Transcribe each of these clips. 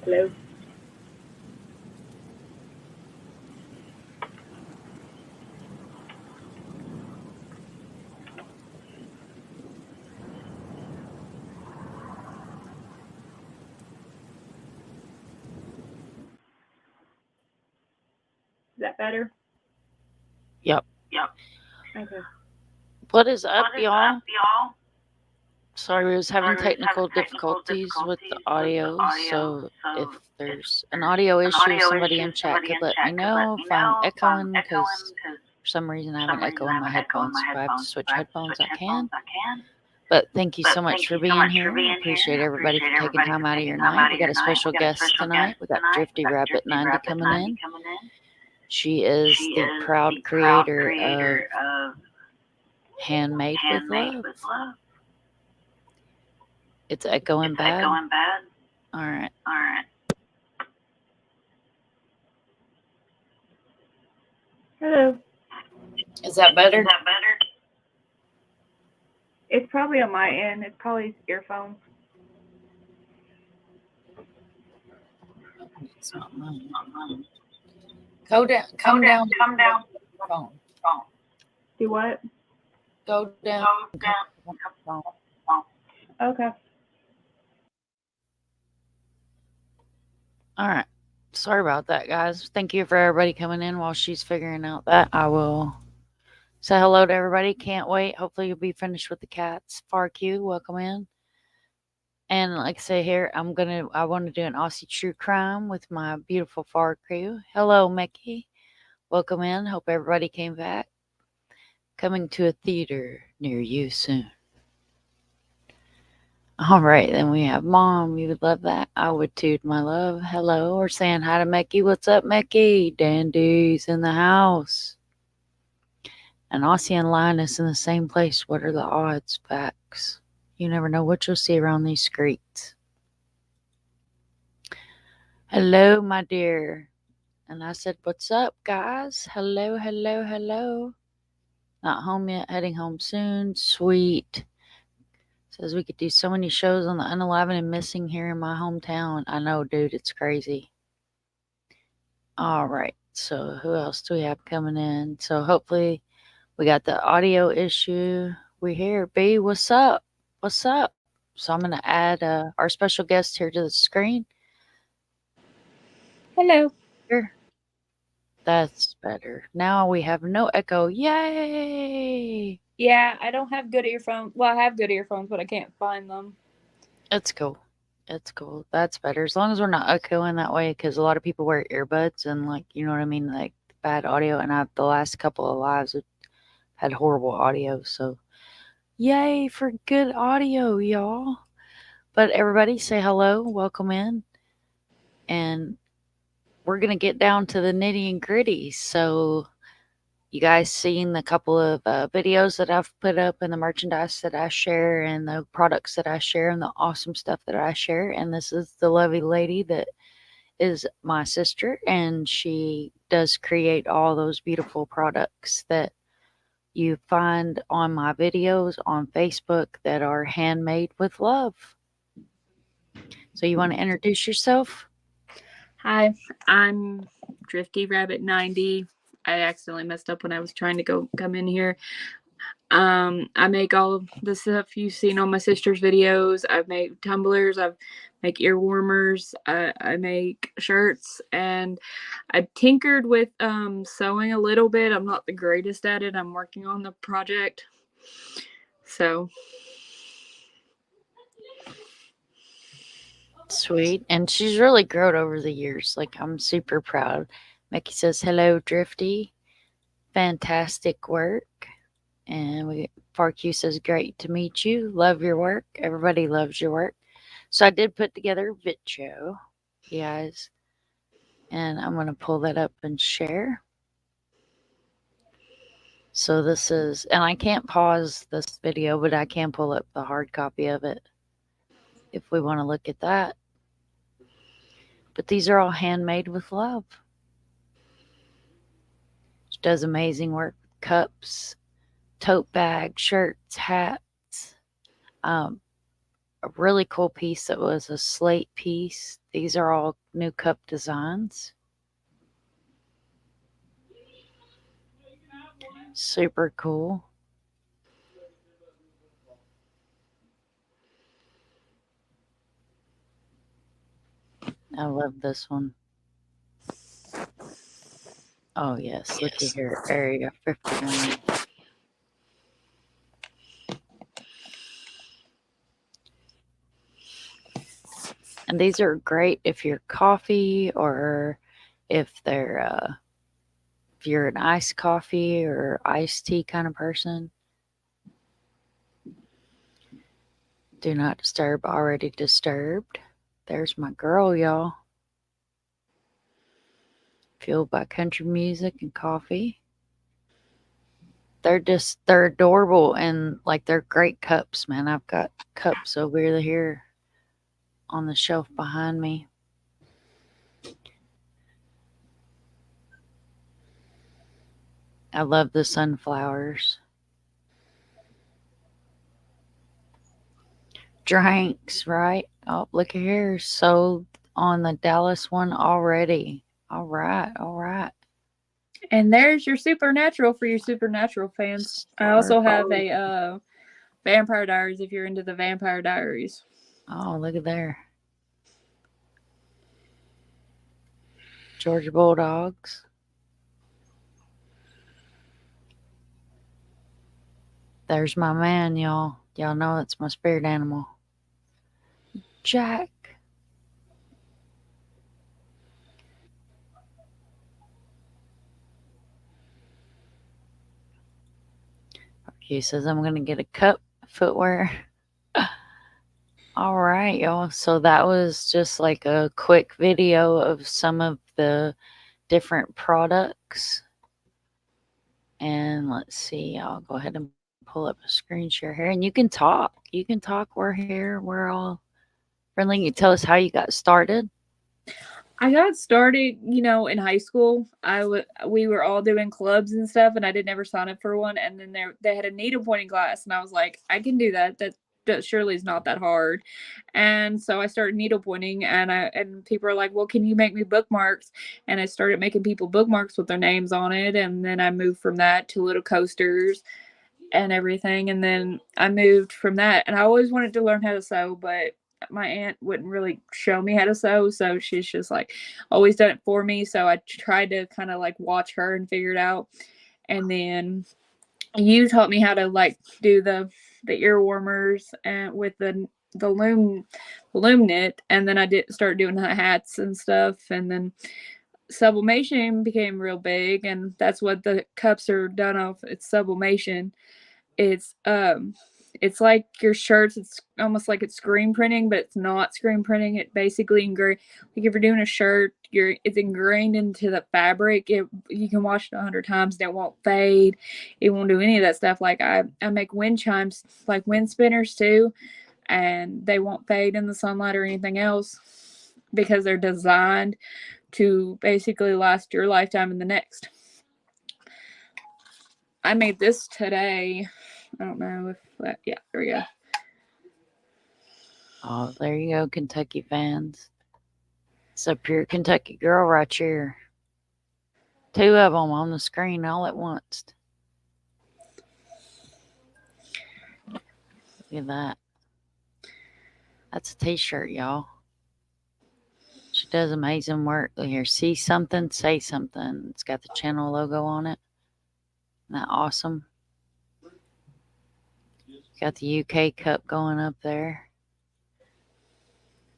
Hello. Is that better? Yep. Okay. What is up, y'all? Sorry, we was having technical difficulties with the audio, so if there's an audio issue, somebody in chat could let me know if I'm echoing, because for some reason I have an echo in my headphones. If I have to switch headphones, I can. But thank you so much for being here. I appreciate everybody for taking time out of your night. We got a special guest tonight. We got Drifty Rabbit 90 coming in. She is the proud creator of Handmade with Love. It's echoing bad. All right. Hello. Is that better? It's probably on my end. It's probably earphones. It's not mine. Come down. Phone. Do what? Go down. Phone. Okay. All right. Sorry about that, guys. Thank you for everybody coming in while she's figuring out that. I will say hello to everybody. Can't wait. Hopefully you'll be finished with the cats. Far Q, welcome in. And like I say here, I want to do an Aussie true crime with my beautiful Far crew. Hello, Mickey. Welcome in. Hope everybody came back. Coming to a theater near you soon. All right, then we have Mom. You would love that. I would too, my love. Hello. Or saying hi to Mecky. What's up, Mecky? Dandy's in the house. And Aussie and Linus in the same place. What are the odds? Facts. You never know what you'll see around these streets. Hello, my dear. And I said, what's up, guys? Hello, hello, hello. Not home yet. Heading home soon. Sweet. Says we could do so many shows on the unalive and missing here in my hometown. I know, dude. It's crazy. All right. So who else do we have coming in? So hopefully we got the audio issue. We here. B, what's up? What's up? So I'm going to add our special guest here to the screen. Hello. Here. That's better. Now we have no echo. Yay! Yeah, I don't have good earphones. Well, I have good earphones, but I can't find them. It's cool. It's cool. That's better. As long as we're not echoing that way, because a lot of people wear earbuds and, like, you know what I mean? Like, bad audio. And I've the last couple of lives had horrible audio. So, yay for good audio, y'all. But everybody say hello. Welcome in. And we're going to get down to the nitty and gritty. So, you guys seen the couple of videos that I've put up and the merchandise that I share and the products that I share and the awesome stuff that I share. And this is the lovely lady that is my sister, and she does create all those beautiful products that you find on my videos on Facebook that are handmade with love. So you want to introduce yourself? Hi, I'm Drifty Rabbit 90. I accidentally messed up when I was trying to come in here. I make all of the stuff you've seen on my sister's videos. I make tumblers. I make ear warmers. I make shirts, and I tinkered with sewing a little bit. I'm not the greatest at it. I'm working on the project. So Sweet. And she's really grown over the years. Like, I'm super proud. Mickey says, hello, Drifty. Fantastic work. And FarQ says, great to meet you. Love your work. Everybody loves your work. So I did put together a video, you guys. And I'm going to pull that up and share. So this is, and I can't pause this video, but I can pull up the hard copy of it if we want to look at that. But these are all handmade with love. She does amazing work. Cups, tote bags, shirts, hats, a really cool piece that was a slate piece. These are all new cup designs. Super cool. I love this one. Oh, yes. Looky Yes. here. Area 59. And these are great if you're coffee or if they're if you're an iced coffee or iced tea kind of person. Do not disturb, already disturbed. There's my girl, y'all. Fueled by country music and coffee. They're adorable and like they're great cups, man. I've got cups over here on the shelf behind me. I love the sunflowers. Drinks, right? Oh, look at here. Sold on the Dallas one already. All right, all right. And there's your Supernatural for your Supernatural fans. I Star. also have a Vampire Diaries if you're into the Vampire Diaries. Oh, look at there. Georgia Bulldogs. There's my man, y'all. Y'all know it's my spirit animal. Jack. He says I'm gonna get a cup footwear. All right, y'all. So that was just like a quick video of some of the different products. And let's see, I'll go ahead and pull up a screen share here. And you can talk. You can talk. We're here. We're all friendly. You tell us how you got started. I got started, in high school. We were all doing clubs and stuff, and I did never sign up for one. And then they had a needle pointing class, and I was like, I can do that. That surely is not that hard. And so I started needle pointing, and people are like, well, can you make me bookmarks? And I started making people bookmarks with their names on it, and then I moved from that to little coasters and everything. And then I moved from that, and I always wanted to learn how to sew, but my aunt wouldn't really show me how to sew, so she's just like always done it for me. So I tried to kind of like watch her and figure it out. And then you taught me how to like do the ear warmers and with the loom knit, and then I did start doing the hats and stuff. And then sublimation became real big, and that's what the cups are done off. It's sublimation. It's like your shirts. It's almost like it's screen printing, but it's not screen printing. It basically like if you're doing a shirt, it's ingrained into the fabric. You can wash it 100 times and it won't fade. It won't do any of that stuff. Like I make wind chimes, like wind spinners too, and they won't fade in the sunlight or anything else because they're designed to basically last your lifetime and the next. I made this today. I don't know if that, yeah, there we go. Oh, there you go, Kentucky fans. It's a pure Kentucky girl right here. Two of them on the screen all at once. Look at that. That's a t-shirt, y'all. She does amazing work. Look here, see something, say something. It's got the channel logo on it. Isn't that awesome? Got the UK cup going up there.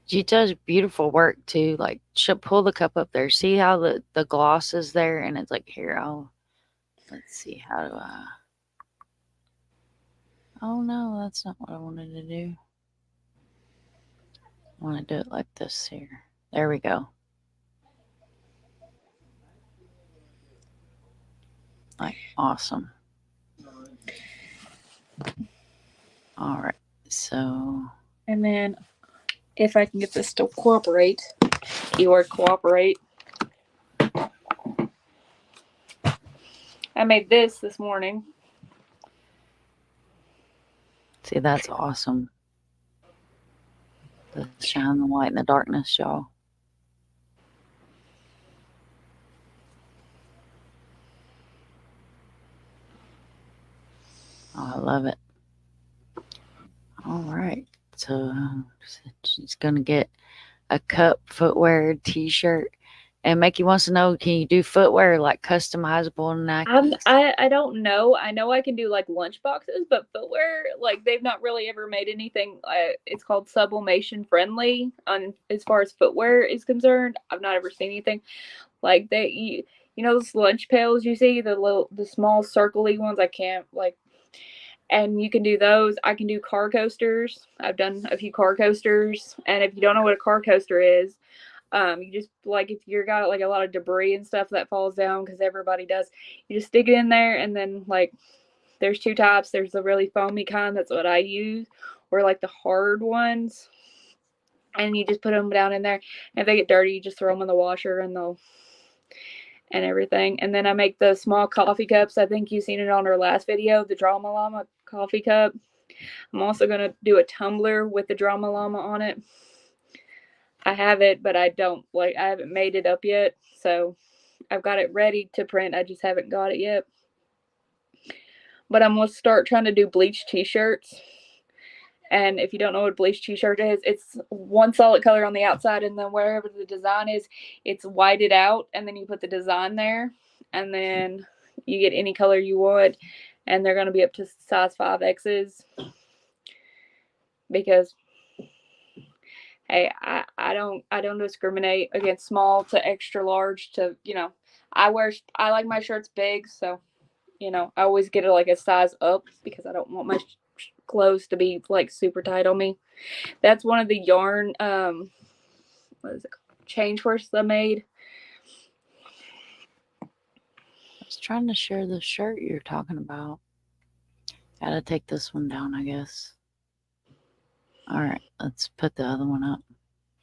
She does beautiful work too. Like she'll pull the cup up there. See how the gloss is there, and it's like here. Let's see how do I. Oh no, that's not what I wanted to do. I want to do it like this here. There we go. Like awesome. All right, so. And then if I can get this to cooperate, keyword cooperate. I made this morning. See, that's awesome. The shine the light in the darkness, y'all. Oh, I love it. All right. So she's going to get a cup, footwear, t-shirt. And Mickey wants to know, can you do footwear like customizable Nikes? I don't know. I know I can do like lunch boxes, but footwear, like they've not really ever made anything. It's called sublimation friendly on as far as footwear is concerned. I've not ever seen anything like they. You know those lunch pails you see, the small circly ones. I can't like, and you can do those. I can do car coasters. I've done a few car coasters, and if you don't know what a car coaster is, you just like if you're got like a lot of debris and stuff that falls down because everybody does, you just stick it in there and then like there's two types. There's the really foamy kind, that's what I use, or like the hard ones, and you just put them down in there. And if they get dirty, you just throw them in the washer and they'll and everything. And then I make the small coffee cups. I think you've seen it on our last video, the Drama Llama coffee cup. I'm also gonna do a tumbler with the Drama Llama on it. I have it, but I haven't made it up yet. So I've got it ready to print. I just haven't got it yet. But I'm gonna start trying to do bleach t-shirts. And if you don't know what a bleach t-shirt is, it's one solid color on the outside, and then wherever the design is, it's whited out, and then you put the design there, and then you get any color you want. And they're gonna be up to size 5X's because hey, I don't discriminate against small to extra large to I like my shirts big, so I always get it like a size up because I don't want my clothes to be like super tight on me. That's one of the yarn what is it called? Change horse I made. I was trying to share the shirt you're talking about. Gotta take this one down, I guess. All right, let's put the other one up.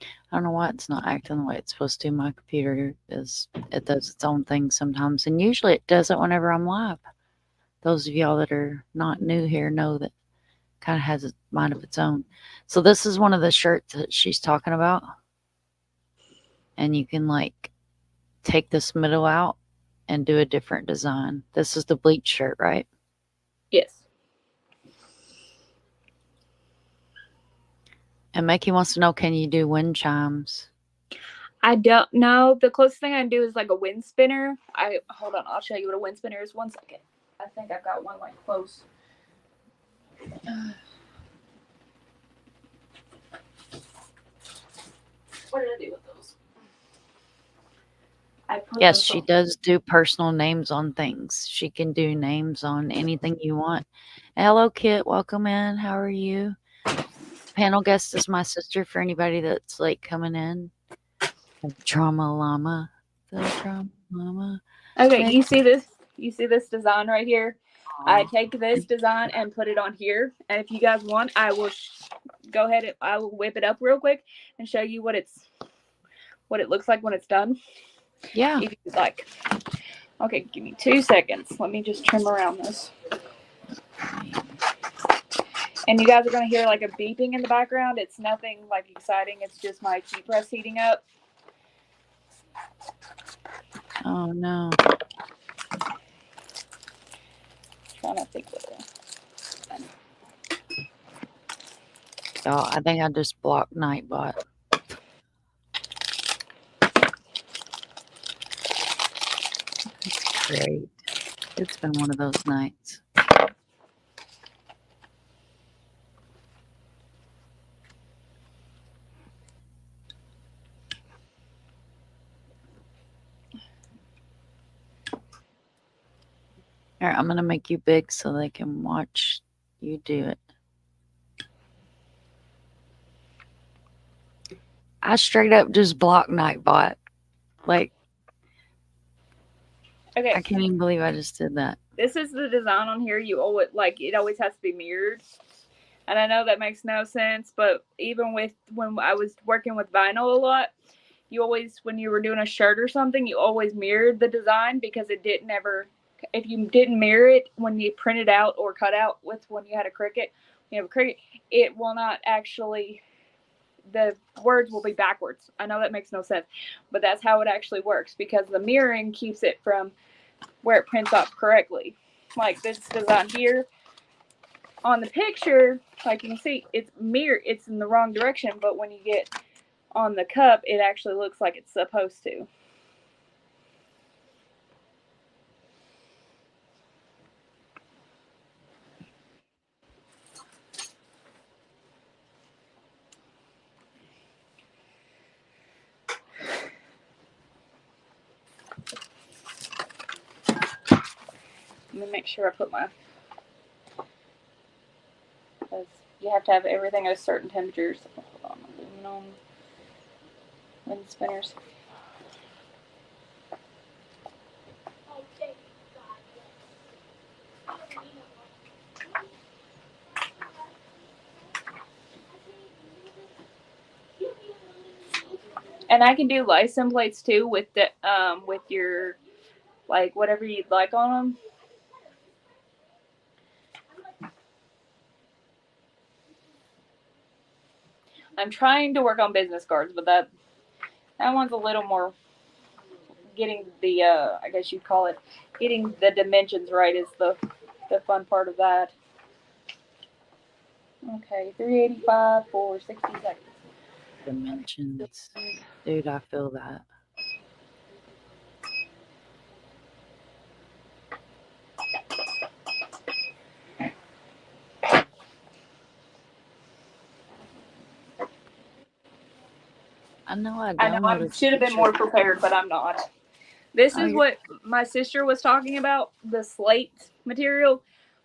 I don't know why it's not acting the way it's supposed to. My computer it does its own thing sometimes, and usually it does it whenever I'm live. Those of y'all that are not new here know that kind of has a mind of its own. So this is one of the shirts that she's talking about, and you can like take this middle out and do a different design. This is the bleach shirt, right? Yes. And Mickey wants to know, can you do wind chimes? I don't know. The closest thing I can do is like a wind spinner. Hold on, I'll show you what a wind spinner is. 1 second. I think I've got one like close. What did I do with those? Yes, she does do personal names on things. She can do names on anything you want. Hello, Kit. Welcome in. How are you? Panel guest is my sister for anybody that's like coming in. The Drama Llama. The Drama Llama. Okay, you see this? You see this design right here? I take this It's design and put it on here. And if you guys want, I will go ahead and I will whip it up real quick and show you what it looks like when it's done. Yeah. If you'd like. Okay, give me 2 seconds. Let me just trim around this. And you guys are going to hear like a beeping in the background. It's nothing like exciting. It's just my heat press heating up. Oh no. Trying to think what Y'all, I think I just blocked Nightbot. That's great. It's been one of those nights. All right, I'm going to make you big so they can watch you do it. I straight up just blocked Nightbot. Like, okay. I can't even believe I just did that. This is the design on here. You always it always has to be mirrored. And I know that makes no sense, but even with when I was working with vinyl a lot, you always, when you were doing a shirt or something, you always mirrored the design because it didn't ever, if you didn't mirror it when you printed out or cut out with when you had a Cricut, it will not actually, the words will be backwards. I know that makes no sense, but that's how it actually works because the mirroring keeps it from where it prints off correctly. Like this design here on the picture, like you can see, it's in the wrong direction, but when you get on the cup, it actually looks like it's supposed to. Let me make sure I put my, because you have to have everything at a certain temperature. So hold on, aluminum wind spinners. And I can do license plates too with your like whatever you'd like on them. I'm trying to work on business cards, but that one's a little more getting the I guess you'd call it getting the dimensions right is the fun part of that. Okay, 385 for 60 seconds. Dimensions. Dude, I feel that. I know I I know I downloaded should have been more prepared, but I'm not. This Oh, is what my sister was talking about, the slate material.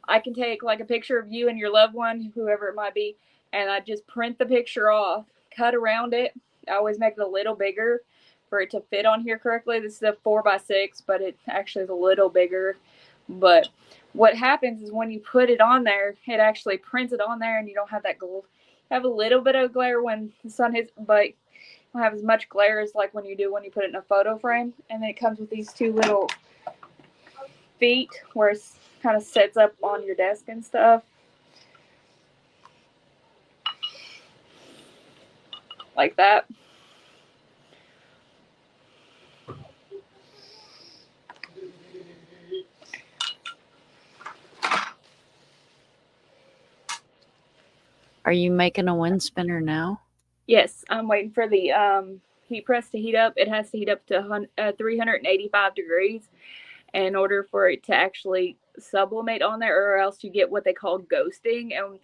I can take like a picture of you and your loved one, whoever it might be, and I just print the picture off, cut around it. I always make it a little bigger for it to fit on here correctly. This is a 4x6, but it actually is a little bigger. But what happens is when you put it on there, it actually prints it on there, and you don't have that glare. Have a little bit of glare when the sun hits, but don't have as much glare as like when you do when you put it in a photo frame. And then it comes with these two little feet where it kind of sets up on your desk and stuff. Like that. Are you making a wind spinner now? Yes, I'm waiting for the heat press to heat up. It has to heat up to 385 degrees in order for it to actually sublimate on there, or else you get what they call ghosting. And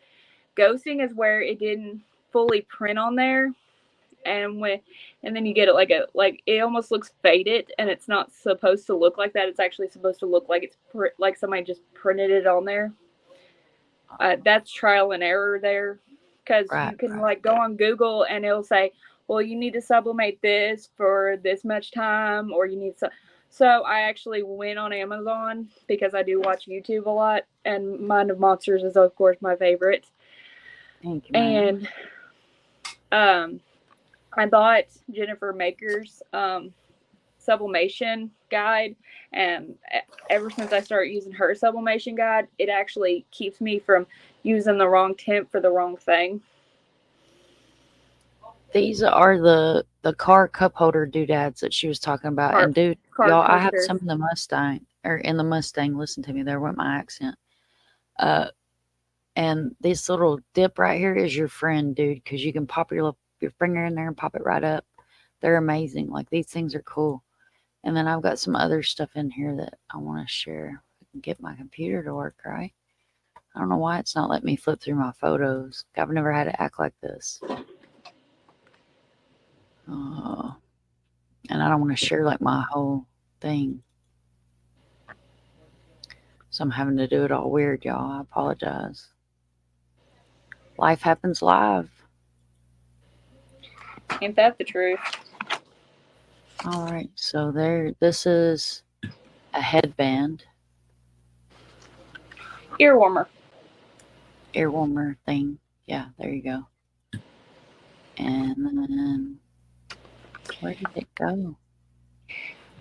ghosting is where it didn't fully print on there, and then you get it like it almost looks faded, and it's not supposed to look like that. It's actually supposed to look like it's like somebody just printed it on there. That's trial and error there, because Right, you can right. like go on Google and it'll say, well, you need to sublimate this for this much time, or you need so I actually went on Amazon because I do watch YouTube a lot, and Mind of Monsters is of course my favorite. Thank you, man. And um I bought Jennifer Maker's sublimation guide, and ever since I started using her sublimation guide, it actually keeps me from using the wrong temp for the wrong thing. These are the car cup holder doodads that she was talking about. And Card dude, card y'all, I have coasters. some in the Mustang or in the Mustang. Listen to me, there went my accent. Uh, and this little dip right here is your friend, dude, because you can pop your finger in there and pop it right up. They're amazing. Like these things are cool. And then I've got some other stuff in here that I want to share. I can get my computer to work right. I don't know why it's not letting me flip through my photos. I've never had it act like this. Uh, and I don't want to share like my whole thing. So I'm having to do it all weird, y'all. I apologize. Life happens live. Ain't that the truth? All right, so this is a headband, Ear warmer. ear warmer thing. Yeah, there you go. And then where did it go?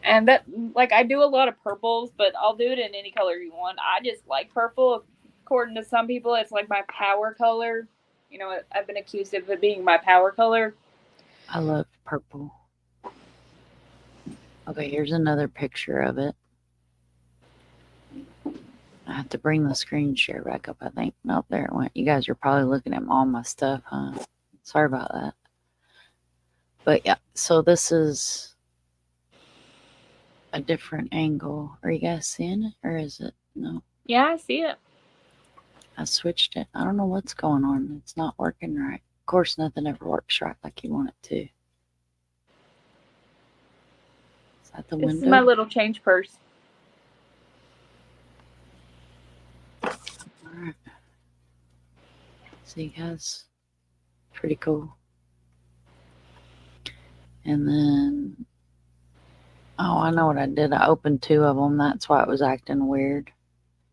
And that, like, I do a lot of purples, but I'll do it in any color you want. I just like purple. According to some people, it's like my power color. You know, I've been accused of it being my power color. I love purple. Okay, here's another picture of it. I have to bring the screen share back up, I think. Nope, there it went. You guys are probably looking at all my stuff, huh? Sorry about that. But yeah, so this is a different angle. Are you guys seeing it? Or is it? No. Yeah, I see it. I switched it. I don't know what's going on. It's not working right. Of course, nothing ever works right like you want it to. Is that the This is window? my little change purse. All right. See, guys, pretty cool. And then, oh, I know what I did. I opened 2 of them. That's why it was acting weird.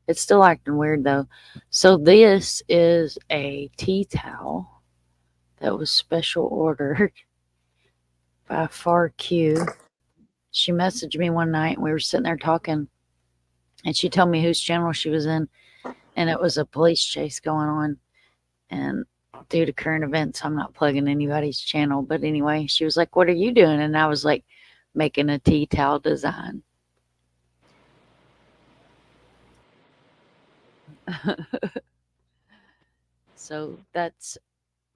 It's still acting weird though. So this is a tea towel that was special ordered by Far Q. She messaged me one night and we were sitting there talking, and she told me whose channel she was in, and it was a police chase going on. And due to current events, I'm not plugging anybody's channel. But anyway, she was like, "What are you doing?" And I was like, "Making a tea towel design." So that's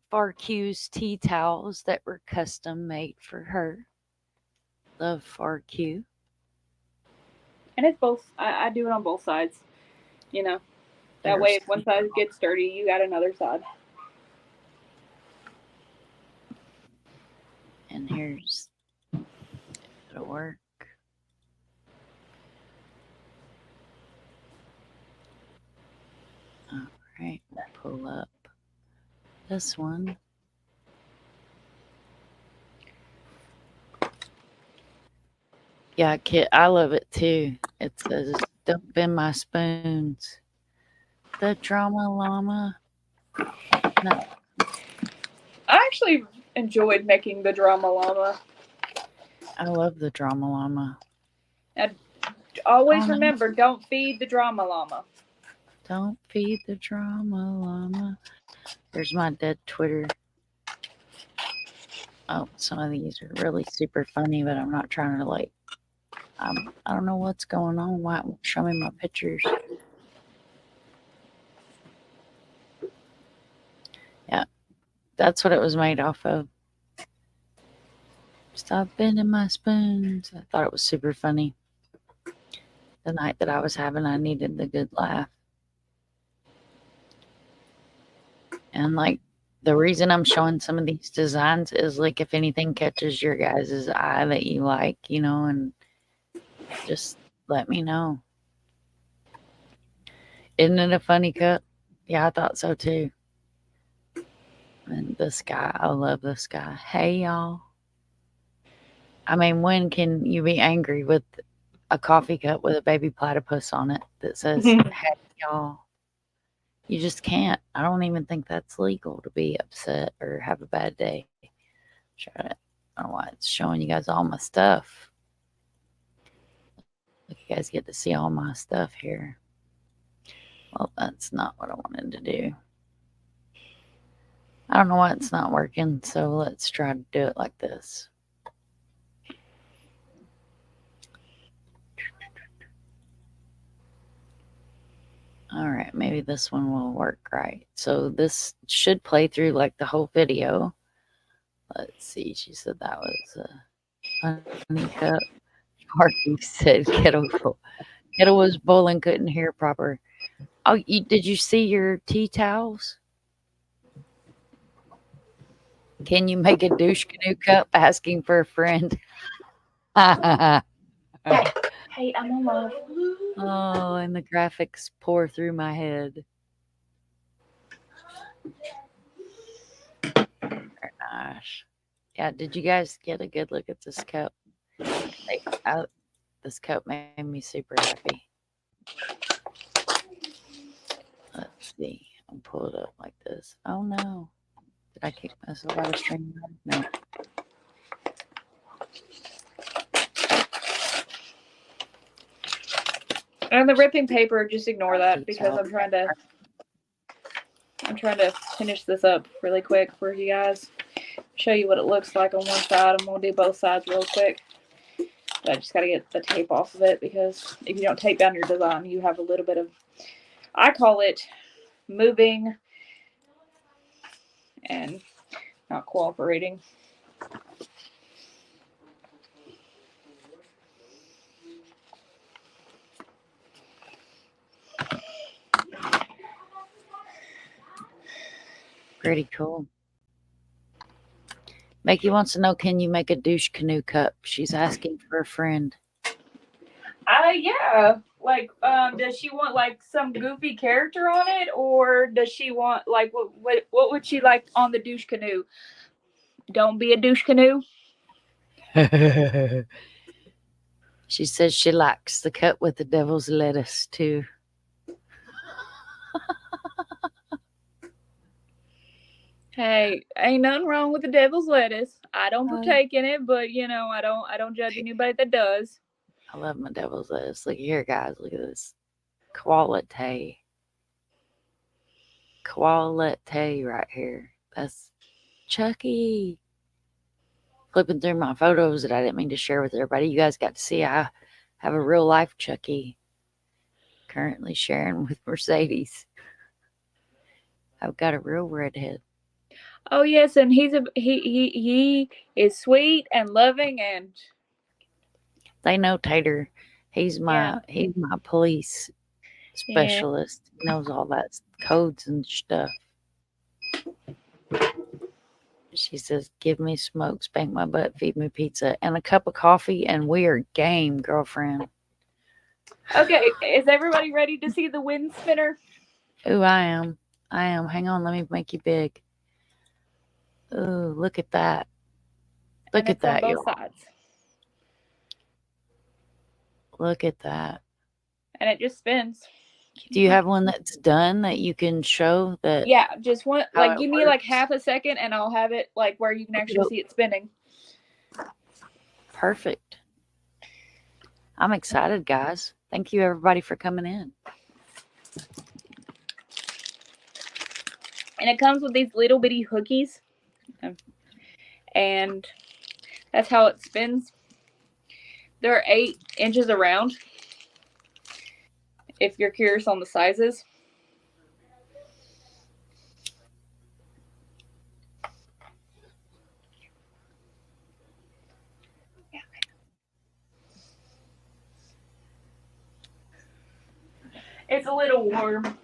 Far Q's tea towels that were custom made for her. Love Far Q. And it's both. I do it on both sides. You know, that way if one side gets dirty, you got another side. And here's, it'll work. All right, we'll pull up this one. Yeah, Kit, I love it too. It says, "Don't bend my spoons." The drama llama. No, I actually enjoyed making the drama llama. I love the drama llama. And always Oh no, remember, don't feed the drama llama. don't feed the drama llama. There's my dead Twitter. Oh, some of these are really super funny, but I'm not trying to like. I don't know what's going on. Why it won't show me my pictures? Yeah, that's what it was made off of. Stop bending my spoons. I thought it was super funny. The night that I was having, I needed the good laugh. And like the reason I'm showing some of these designs is like if anything catches your guys' eye that you like, and just let me know. Isn't it a funny cup? Yeah, I thought so too. And this guy, I love this guy. Hey y'all. I mean, when can you be angry with a coffee cup with a baby platypus on it that says, "Hey y'all"? You just can't. I don't even think that's legal to be upset or have a bad day. Try it. I don't know why it's showing you guys all my stuff. Look, you guys get to see all my stuff here. Well, that's not what I wanted to do. I don't know why it's not working, so let's try to do it like this. All right, maybe this one will work right. So this should play through like the whole video. Let's see. She said that was a funny cup. Parky said kettle was full and couldn't hear proper. Oh, did you see your tea towels? Can you make a douche canoe cup asking for a friend? Oh, Hey, I'm on live. and the graphics pour through my head. Very nice. Yeah, did you guys get a good look at this cup? This cup made me super happy. Let's see. I'll pull it up like this. Oh no. Did I kick myself out of stream? No. And the ripping paper, just ignore that because I'm I'm trying to finish this up really quick for you guys. Show you what it looks like on one side. I'm going to do both sides real quick. But I just got to get the tape off of it because if you don't tape down your design, you have a little bit of, I call it moving and not cooperating. Pretty cool. Mickey wants to know, can you make a douche canoe cup? She's asking for a friend. Yeah. Like, does she want like some goofy character on it, or does she want like what would she like on the douche canoe? Don't be a douche canoe. She says she likes the cut with the devil's lettuce too. Hey, ain't nothing wrong with the devil's lettuce. I don't partake in it, but you know, I don't judge anybody that does. I love my devil's lettuce. Look here, guys. Look at this. Quality. Quality right here. That's Chucky. Flipping through my photos that I didn't mean to share with everybody. You guys got to see I have a real life Chucky currently sharing with Mercedes. I've got a real redhead. Oh yes, and he is sweet and loving, and they know Tater. He's my police specialist. He knows all that codes and stuff. She says, give me smoke, spank my butt, feed me pizza, and a cup of coffee, and we are game, girlfriend. Okay, is everybody ready to see the wind spinner? Ooh, I am. Hang on, let me make you big. Ooh, look at that. Look at that, on both sides. Look at that. And it just spins. Do you have one that's done that you can show that? Yeah, just one. Like, give me like half a second, and I'll have it like where you can actually see it spinning. Perfect. I'm excited, guys. Thank you, everybody, for coming in. And it comes with these little bitty hookies, and that's how it spins. They're 8 inches around. If you're curious on the sizes. It's a little warm. I'm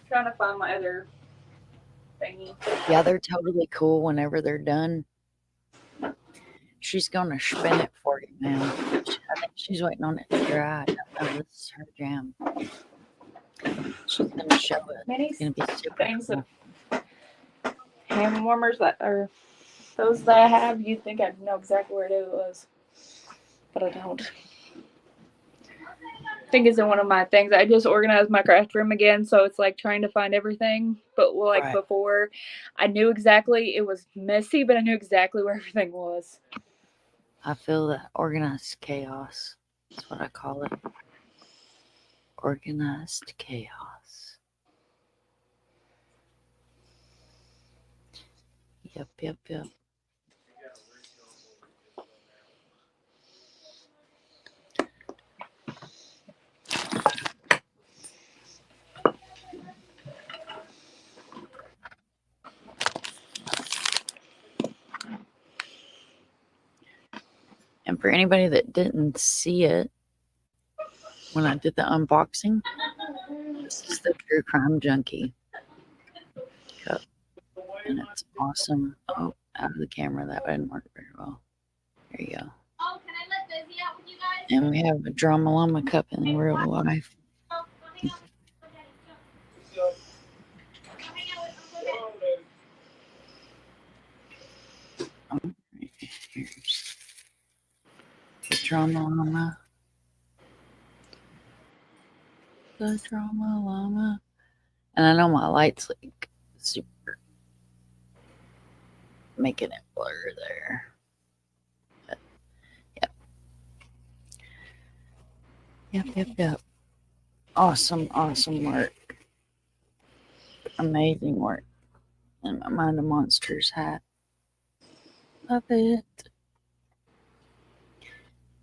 trying to find my other thingy. Yeah, they're totally cool whenever they're done. She's going to spin it for you, man. I think she's waiting on it to dry. I don't know. This is her jam. She's going to show it. It's going to be super cool. Hand warmers that are those that I have, you'd think I'd know exactly where it was, but I don't. I think it's in one of my things. I just organized my craft room again, so it's like trying to find everything. But like before, I knew exactly, it was messy, but I knew exactly where everything was. I feel that organized chaos. That's what I call it. Organized chaos. Yep. And for anybody that didn't see it, when I did the unboxing, this is the True Crime Junkie cup. And it's awesome. Oh, out of the camera, that wouldn't work very well. There you go. Oh, can I let Busy out with you guys? And we have a Drama Llama cup in real life. Here's the Drama Llama. The Drama Llama. And I know my light's like super making it blur there. But, yep. Awesome work. Amazing work. And my Mind of Monsters hat. Love it.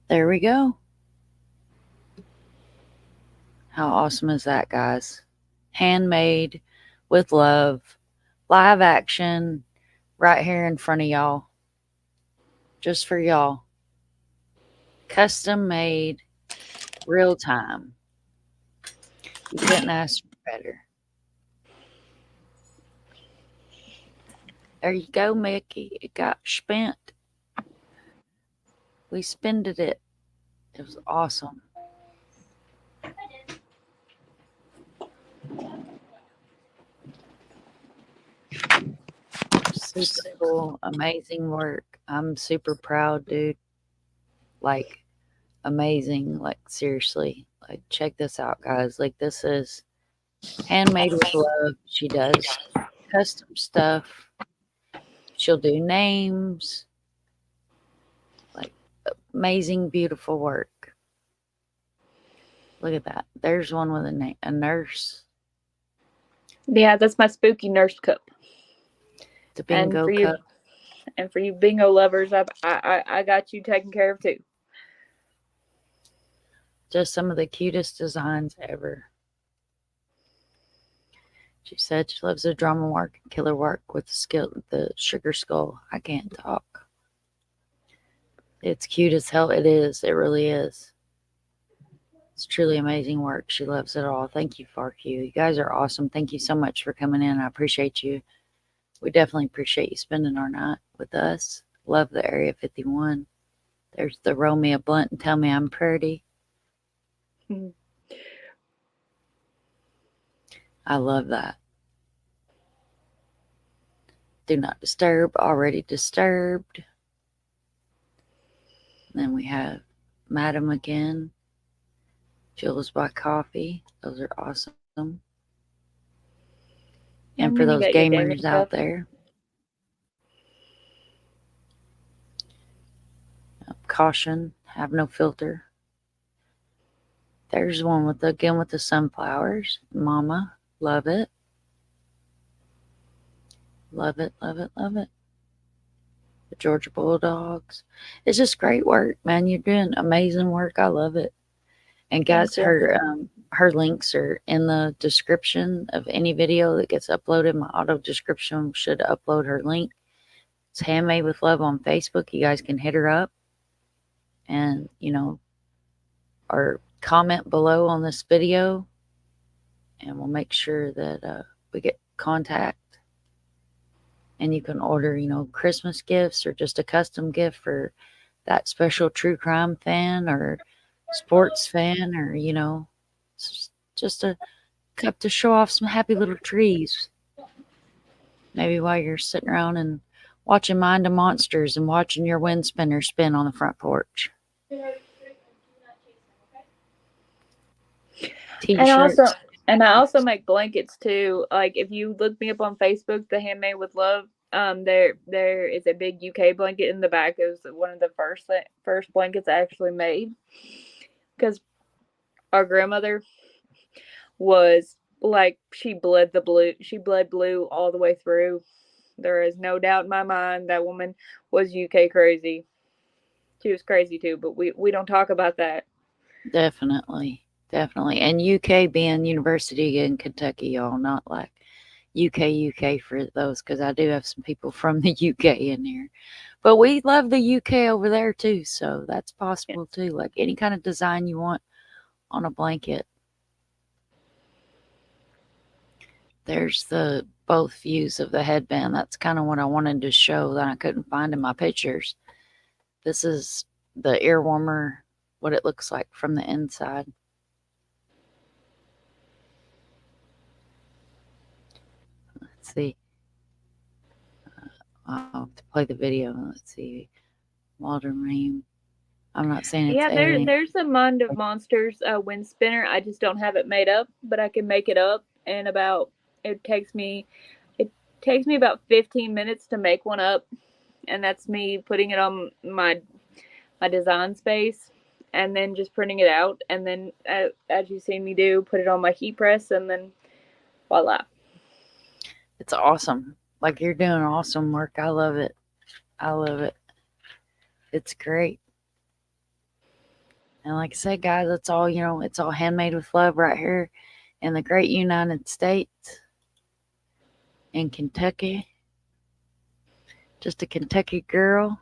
There we go. How awesome is that, guys? Handmade with love, live action, right here in front of y'all. Just for y'all. Custom made, real time. You couldn't ask for better. There you go, Mickey. It got spent. We spended it. It was awesome. Super cool. Amazing work. I'm super proud, dude. Like, amazing. Like, seriously. Like, check this out, guys. Like, this is handmade with love. She does custom stuff. She'll do names. Like, amazing, beautiful work. Look at that. There's one with a nurse. Yeah, that's my spooky nurse cup. The bingo cup. And for you bingo lovers, I got you taken care of too. Just some of the cutest designs ever. She said she loves the drama work and killer work with the sugar skull. I can't talk. It's cute as hell. It is. It really is. It's truly amazing work. She loves it all. Thank you, FarQ. You guys are awesome. Thank you so much for coming in. I appreciate you. We definitely appreciate you spending our night with us. Love the Area 51. There's the roll me a blunt and tell me I'm pretty. I love that. Do not disturb. Already disturbed. Then we have Madam again. Jules by Coffee. Those are awesome. And for those gamers out there, caution, have no filter. There's one with the sunflowers. Mama, love it. Love it, love it, love it. The Georgia Bulldogs. It's just great work, man. You're doing amazing work. I love it. And guys, her links are in the description of any video that gets uploaded. My auto description should upload her link. It's Handmade with Love on Facebook. You guys can hit her up and, or comment below on this video, and we'll make sure that we get contact. And you can order, Christmas gifts or just a custom gift for that special true crime fan or sports fan, or just a cup to show off some happy little trees. Maybe while you're sitting around and watching Mind of Monsters and watching your wind spinner spin on the front porch. T-shirts. And I also make blankets too. Like if you look me up on Facebook, the Handmade with Love, there is a big UK blanket in the back. It was one of the first blankets I actually made, because our grandmother was like, she bled blue all the way through. There is no doubt in my mind that woman was UK crazy. She was crazy too, but we don't talk about that. Definitely. And UK being University in Kentucky, y'all, not like UK for those, because I do have some people from the UK in here. But we love the UK over there too, so that's possible too. Like any kind of design you want on a blanket. There's the both views of the headband. That's kind of what I wanted to show that I couldn't find in my pictures. This is the ear warmer, what it looks like from the inside. Let's see. I'll have to play the video. Let's see. Walter Ream. I'm not saying it's there's a Mind of Monsters wind spinner. I just don't have it made up, but I can make it up in about, it takes me about 15 minutes to make one up, and that's me putting it on my design space and then just printing it out, and then as you see me do, put it on my heat press, and then voila. It's awesome. Like, you're doing awesome work. I love it. I love it. It's great. And like I said, guys, it's all, it's all handmade with love right here in the great United States, in Kentucky. Just a Kentucky girl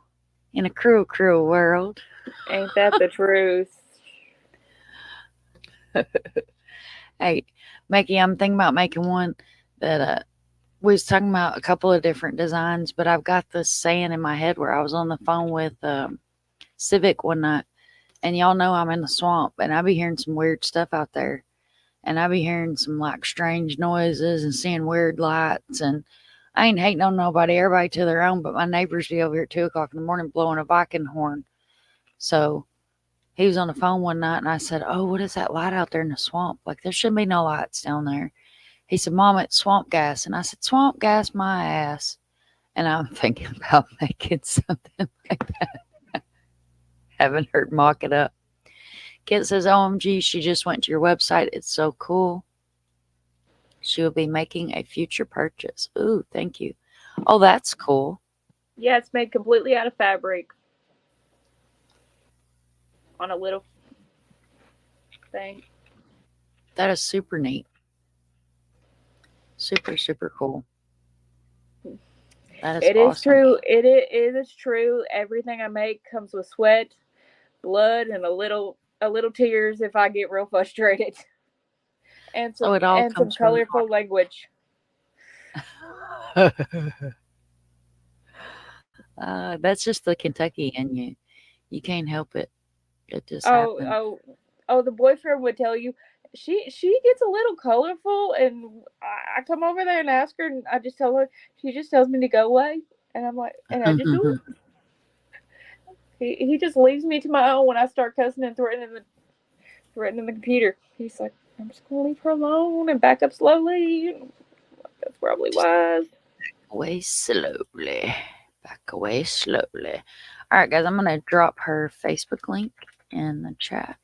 in a cruel, cruel world. Ain't that the truth? Hey, Mickey, I'm thinking about making one that we was talking about a couple of different designs, but I've got this saying in my head where I was on the phone with Civic one night, and y'all know I'm in the swamp, and I be hearing some weird stuff out there, and I be hearing some like strange noises and seeing weird lights, and I ain't hating on nobody, everybody to their own, but my neighbors be over here at 2 o'clock in the morning blowing a Viking horn. So he was on the phone one night, and I said, "Oh, what is that light out there in the swamp? Like, there shouldn't be no lights down there." He said, "Mom, it's swamp gas." And I said, "Swamp gas my ass." And I'm thinking about making something like that. Haven't heard mock it up. Kit says, "OMG, she just went to your website. It's so cool. She will be making a future purchase." Ooh, thank you. Oh, that's cool. Yeah, it's made completely out of fabric on a little thing. That is super neat. Super, super cool. That is It is awesome. true. It is true. Everything I make comes with sweat, blood, and a little tears if I get real frustrated, and So some it all and some comes from the colorful language. heart. That's just the Kentucky in you. You can't help it. It just Oh, happened. oh, oh! The boyfriend would tell you she gets a little colorful, and I come over there and ask her, and I just tell her. She just tells me to go away, and I'm like, and I just do it. He just leaves me to my own when I start cussing and threatening the computer. He's like, I'm just gonna leave her alone and back up slowly. That's probably wise. Away slowly. Back away slowly. All right, guys, I'm going to drop her Facebook link in the chat.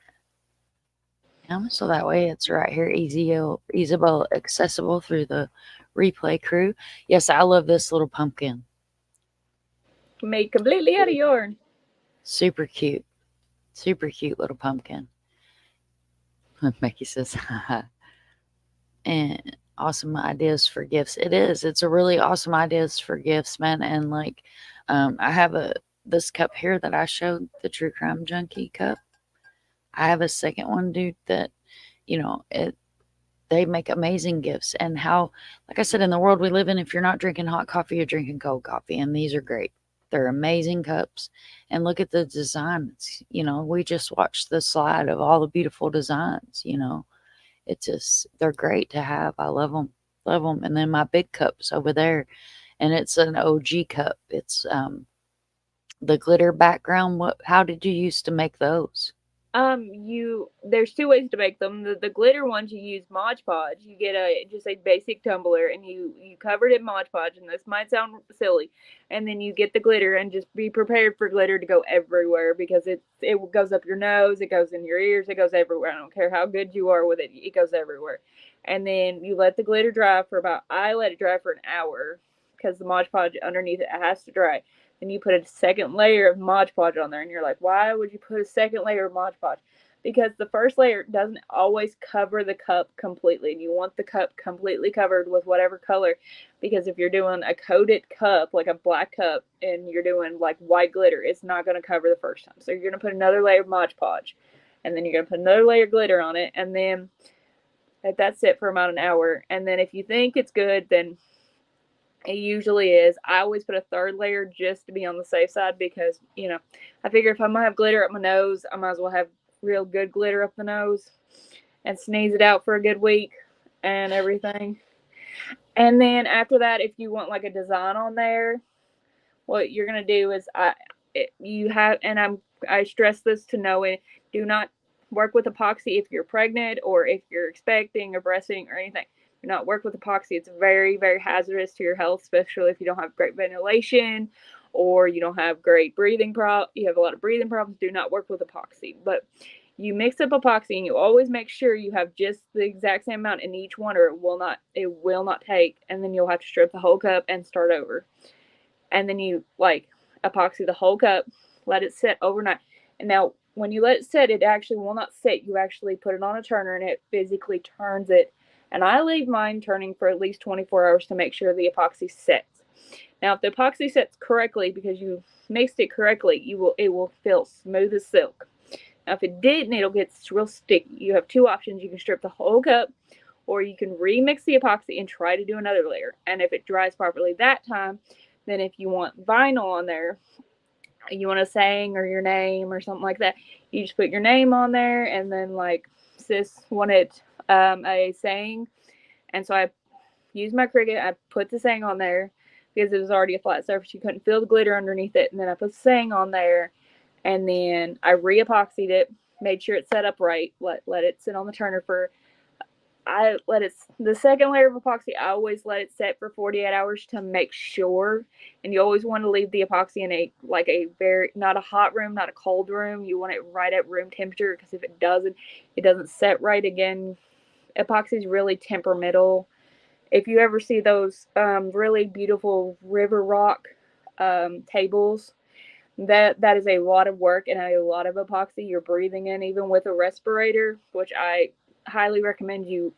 So that way it's right here, easyable, accessible through the replay crew. Yes, I love this little pumpkin. Made completely out of yarn. Super cute. Super cute little pumpkin. Mickey says, and awesome ideas for gifts. It is. It's a really awesome ideas for gifts, man. And like, I have this cup here that I showed, the True Crime Junkie cup. I have a second one, dude, that they make amazing gifts. And how, like I said, in the world we live in, if you're not drinking hot coffee, you're drinking cold coffee, and these are great. They're amazing cups. And look at the designs. We just watched the slide of all the beautiful designs. It's just, they're great to have. I love them. Love them. And then my big cups over there, and it's an OG cup. It's the glitter background. How did you used to make those? There's two ways to make them. The glitter ones you use Mod Podge. You get just a basic tumbler and you cover it in Mod Podge, and this might sound silly, and then you get the glitter and just be prepared for glitter to go everywhere because it goes up your nose, it goes in your ears, it goes everywhere. I don't care how good you are with it, it goes everywhere. And then you let the glitter dry for I let it dry for an hour because the Mod Podge underneath it has to dry. And you put a second layer of Mod Podge on there, and you're like, why would you put a second layer of Mod Podge? Because the first layer doesn't always cover the cup completely, and you want the cup completely covered with whatever color. Because if you're doing a coated cup, like a black cup, and you're doing like white glitter, it's not going to cover the first time. So you're going to put another layer of Mod Podge, and then you're going to put another layer of glitter on it, and then that's it for about an hour. And then if you think it's good, then it usually is. I always put a third layer just to be on the safe side because, I figure if I'm going to have glitter up my nose, I might as well have real good glitter up the nose and sneeze it out for a good week and everything. And then after that, if you want like a design on there, what you're going to do is I stress this to no end. Do not work with epoxy if you're pregnant or if you're expecting or breastfeeding or anything. Do not work with epoxy. It's very, very hazardous to your health, especially if you don't have great ventilation or you don't have great breathing you have a lot of breathing problems. Do not work with epoxy. But You mix up epoxy, and you always make sure you have just the exact same amount in each one, or it will not take, and then you'll have to strip the whole cup and start over. And then you like epoxy the whole cup, let it sit overnight. And now when you let it sit, it actually will not sit. You actually put it on a turner and it physically turns it. And I leave mine turning for at least 24 hours to make sure the epoxy sets. Now if the epoxy sets correctly because you mixed it correctly, it will feel smooth as silk. Now if it didn't, it'll get real sticky. You have two options. You can strip the whole cup, or you can remix the epoxy and try to do another layer. And if it dries properly that time, then if you want vinyl on there, you want a saying or your name or something like that, you just put your name on there. And then like sis wanted a saying, and so I used my Cricut. I put the saying on there because it was already a flat surface. You couldn't feel the glitter underneath it. And then I put the saying on there, and then I re-epoxied it, made sure it set up right, let it sit on the turner for the second layer of epoxy, I always let it set for 48 hours to make sure. And you always want to leave the epoxy in a very, not a hot room, not a cold room. You want it right at room temperature, because if it doesn't set right again. Epoxy is really temperamental. If you ever see those really beautiful river rock tables, that is a lot of work and a lot of epoxy you're breathing in, even with a respirator, which I highly recommend you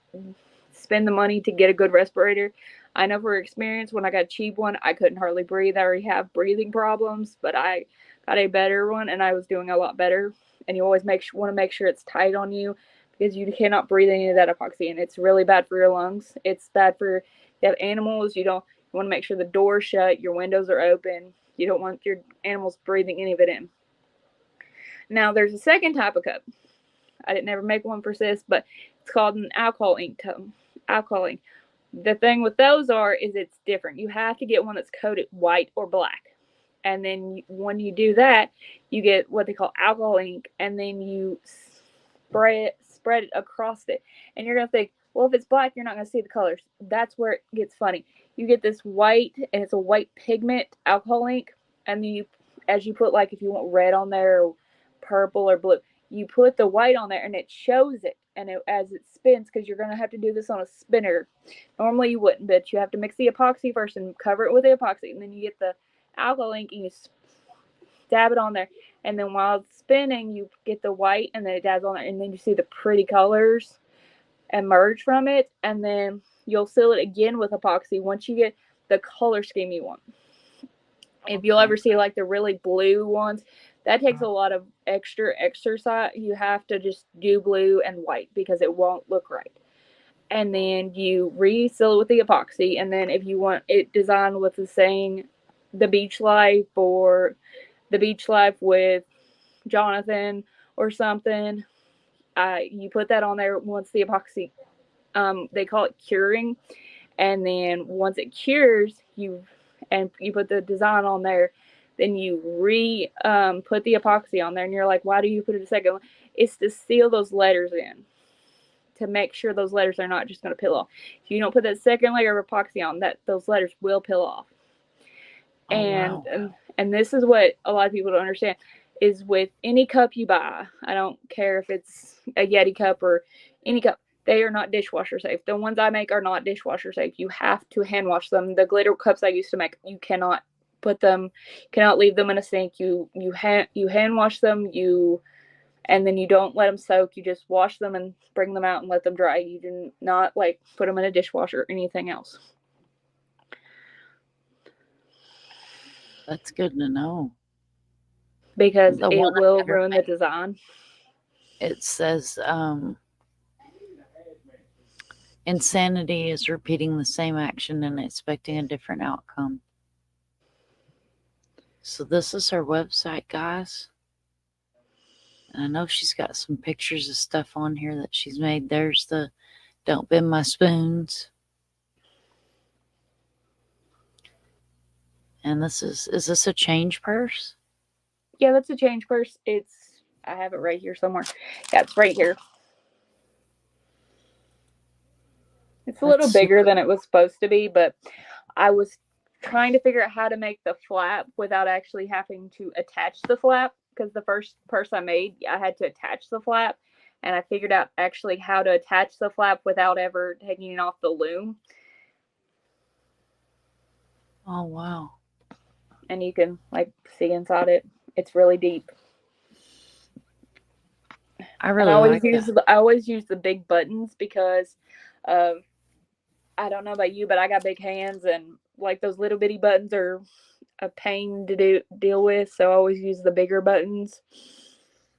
spend the money to get a good respirator. I know for experience, when I got a cheap one, I couldn't hardly breathe. I already have breathing problems, but I got a better one and I was doing a lot better. And you always want to make sure it's tight on you, because you cannot breathe any of that epoxy, and it's really bad for your lungs. It's bad for, if you have animals, you want to make sure the door's shut, your windows are open. You don't want your animals breathing any of it in. Now, there's a second type of cup. I didn't ever make one for sis, but it's called an alcohol ink cup. Alcohol ink. The thing with those is it's different. You have to get one that's coated white or black. And then when you do that, you get what they call alcohol ink, and then you spread it across it. And you're going to think, well, if it's black, you're not going to see the colors. That's where it gets funny. You get this white, and it's a white pigment alcohol ink, and then as you put, like, if you want red on there, or purple or blue, you put the white on there, and it shows it, and as it spins, because you're going to have to do this on a spinner. Normally you wouldn't, but you have to mix the epoxy first and cover it with the epoxy, and then you get the alcohol ink and you dab it on there, and then while it's spinning, you get the white, and then it dabs on there, and then you see the pretty colors emerge from it, and then you'll seal it again with epoxy once you get the color scheme you want. If you'll ever see like the really blue ones, that takes a lot of extra exercise. You have to just do blue and white because it won't look right. And then you reseal it with the epoxy. And then if you want it designed with the saying, the beach life, or the beach life with Jonathan or something, you put that on there once the epoxy, they call it curing. And then once it cures, you put the design on there, then you put the epoxy on there, and you're like, why do you put it a second one? It's to seal those letters in, to make sure those letters are not just going to peel off. If you don't put that second layer of epoxy on, those letters will peel off. Oh, and, wow. and this is what a lot of people don't understand, is with any cup you buy, I don't care if it's a Yeti cup or any cup, they are not dishwasher safe. The ones I make are not dishwasher safe. You have to hand wash them. The glitter cups I used to make, you cannot leave them in a sink. You hand wash them, and then you don't let them soak. You just wash them and bring them out and let them dry. You do not like put them in a dishwasher or anything else. That's good to know. Because The it one will ruin the design. It says insanity is repeating the same action and expecting a different outcome. So this is her website, guys. And I know she's got some pictures of stuff on here that she's made. There's the Don't Bend My Spoons. And is this a change purse? Yeah, that's a change purse. I have it right here somewhere. Yeah, it's right here. It's a little bigger than it was supposed to be, but I was trying to figure out how to make the flap without actually having to attach the flap. because the first purse I made, I had to attach the flap, and I figured out actually how to attach the flap without ever taking it off the loom, Oh wow. and you can like see inside it. It's really deep. I And really like that. I always use the big buttons because of, I don't know about you, but I got big hands, and like those little bitty buttons are a pain to deal with. So I always use the bigger buttons.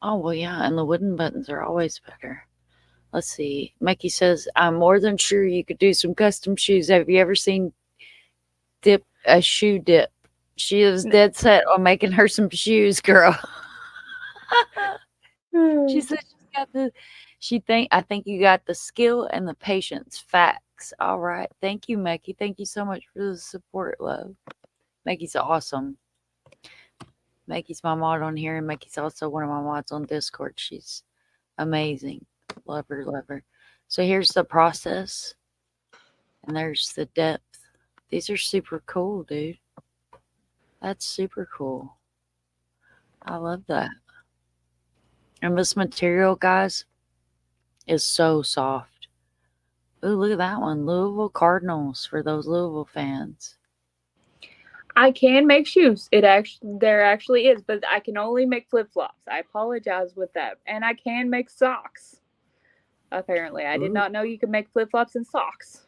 Oh well, yeah, and the wooden buttons are always better. Let's see. Mikey says, "I'm more than sure you could do some custom shoes. Have you ever seen Dip a shoe dip? She is dead set on making her some shoes, girl." She said she's got the. She think I think you got the skill and the patience. Facts. All right. Thank you, Mikey. Thank you so much for the support, love. Mikey's awesome. Mikey's my mod on here, and Mikey's also one of my mods on Discord. She's amazing. Love her, love her. So here's the process, and there's the depth. These are super cool, dude. That's super cool. I love that. And this material, guys, is so soft. Ooh, look at that one. Louisville Cardinals for those Louisville fans. I can make shoes. There actually is, but I can only make flip flops. I apologize with that. And I can make socks. Apparently, I did Ooh, not know you could make flip flops and socks.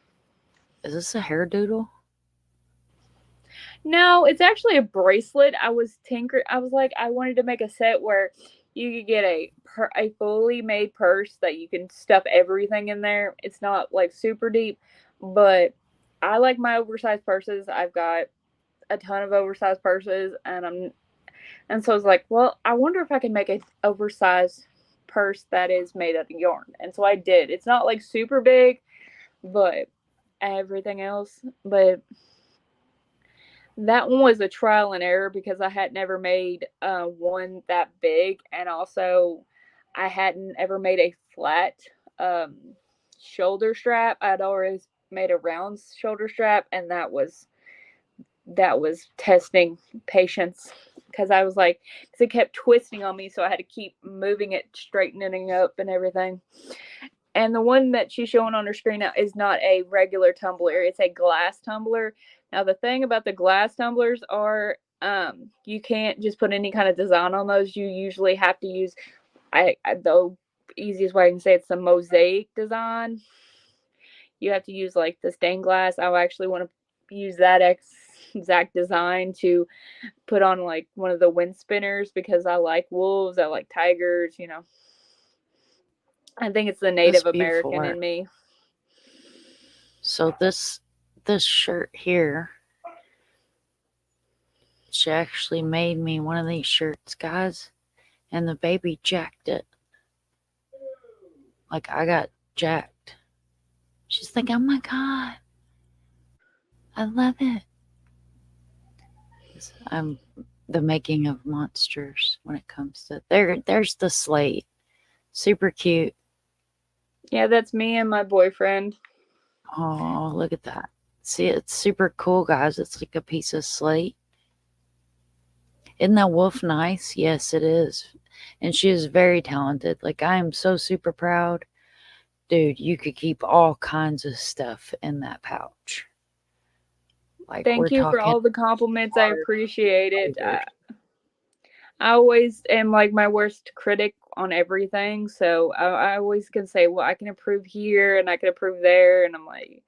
is this a hair doodle? No, it's actually a bracelet. I was like, I wanted to make a set where you could get a fully made purse that you can stuff everything in there. It's not like super deep, but I like my oversized purses. I've got a ton of oversized purses, and so I was like, well, I wonder if I can make an oversized purse that is made out of yarn. And so I did. It's not like super big, but everything else, but that one was a trial and error because I had never made one that big, and also I hadn't ever made a flat um, shoulder strap. I'd always made a round shoulder strap, and that was testing patience because I was like, because it kept twisting on me, so I had to keep moving it, straightening up, and everything. And the one that she's showing on her screen now is not a regular tumbler; it's a glass tumbler. Now, the thing about the glass tumblers are, you can't just put any kind of design on those. You usually have to use, the easiest way I can say it's the mosaic design. You have to use like the stained glass. I actually want to use that exact design to put on like one of the wind spinners because I like wolves, I like tigers. I think it's the This Native beautiful American art. in me. So this shirt here, she actually made me one of these shirts, guys, and the baby jacked it. Like I got jacked. She's like, "Oh my god, I love it." I'm the making of monsters when it comes to there. There's the slate, super cute. Yeah, that's me and my boyfriend. Oh, look at that. See, it's super cool, guys. It's like a piece of slate. Isn't that wolf nice? Yes, it is. And she is very talented. Like, I am so super proud. Dude, you could keep all kinds of stuff in that pouch. Like, we're Thank you for talking all the compliments. I hard appreciate it. flavors. I always am like my worst critic on everything. So I always can say, well, I can improve here and I can improve there. And I'm like,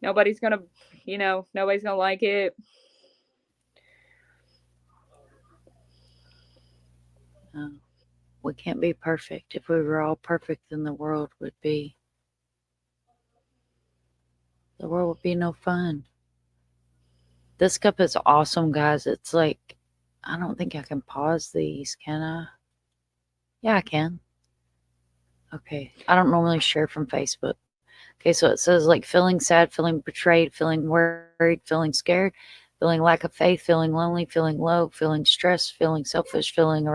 nobody's going to, nobody's going to like it. Uh, we can't be perfect. If we were all perfect, then the world would be no fun. This cup is awesome, guys. It's like, I don't think I can pause these, can I? Yeah, I can. Okay. I don't normally share from Facebook. Okay, so it says like feeling sad, feeling betrayed, feeling worried, feeling scared, feeling lack of faith, feeling lonely, feeling low, feeling stressed, feeling selfish, feeling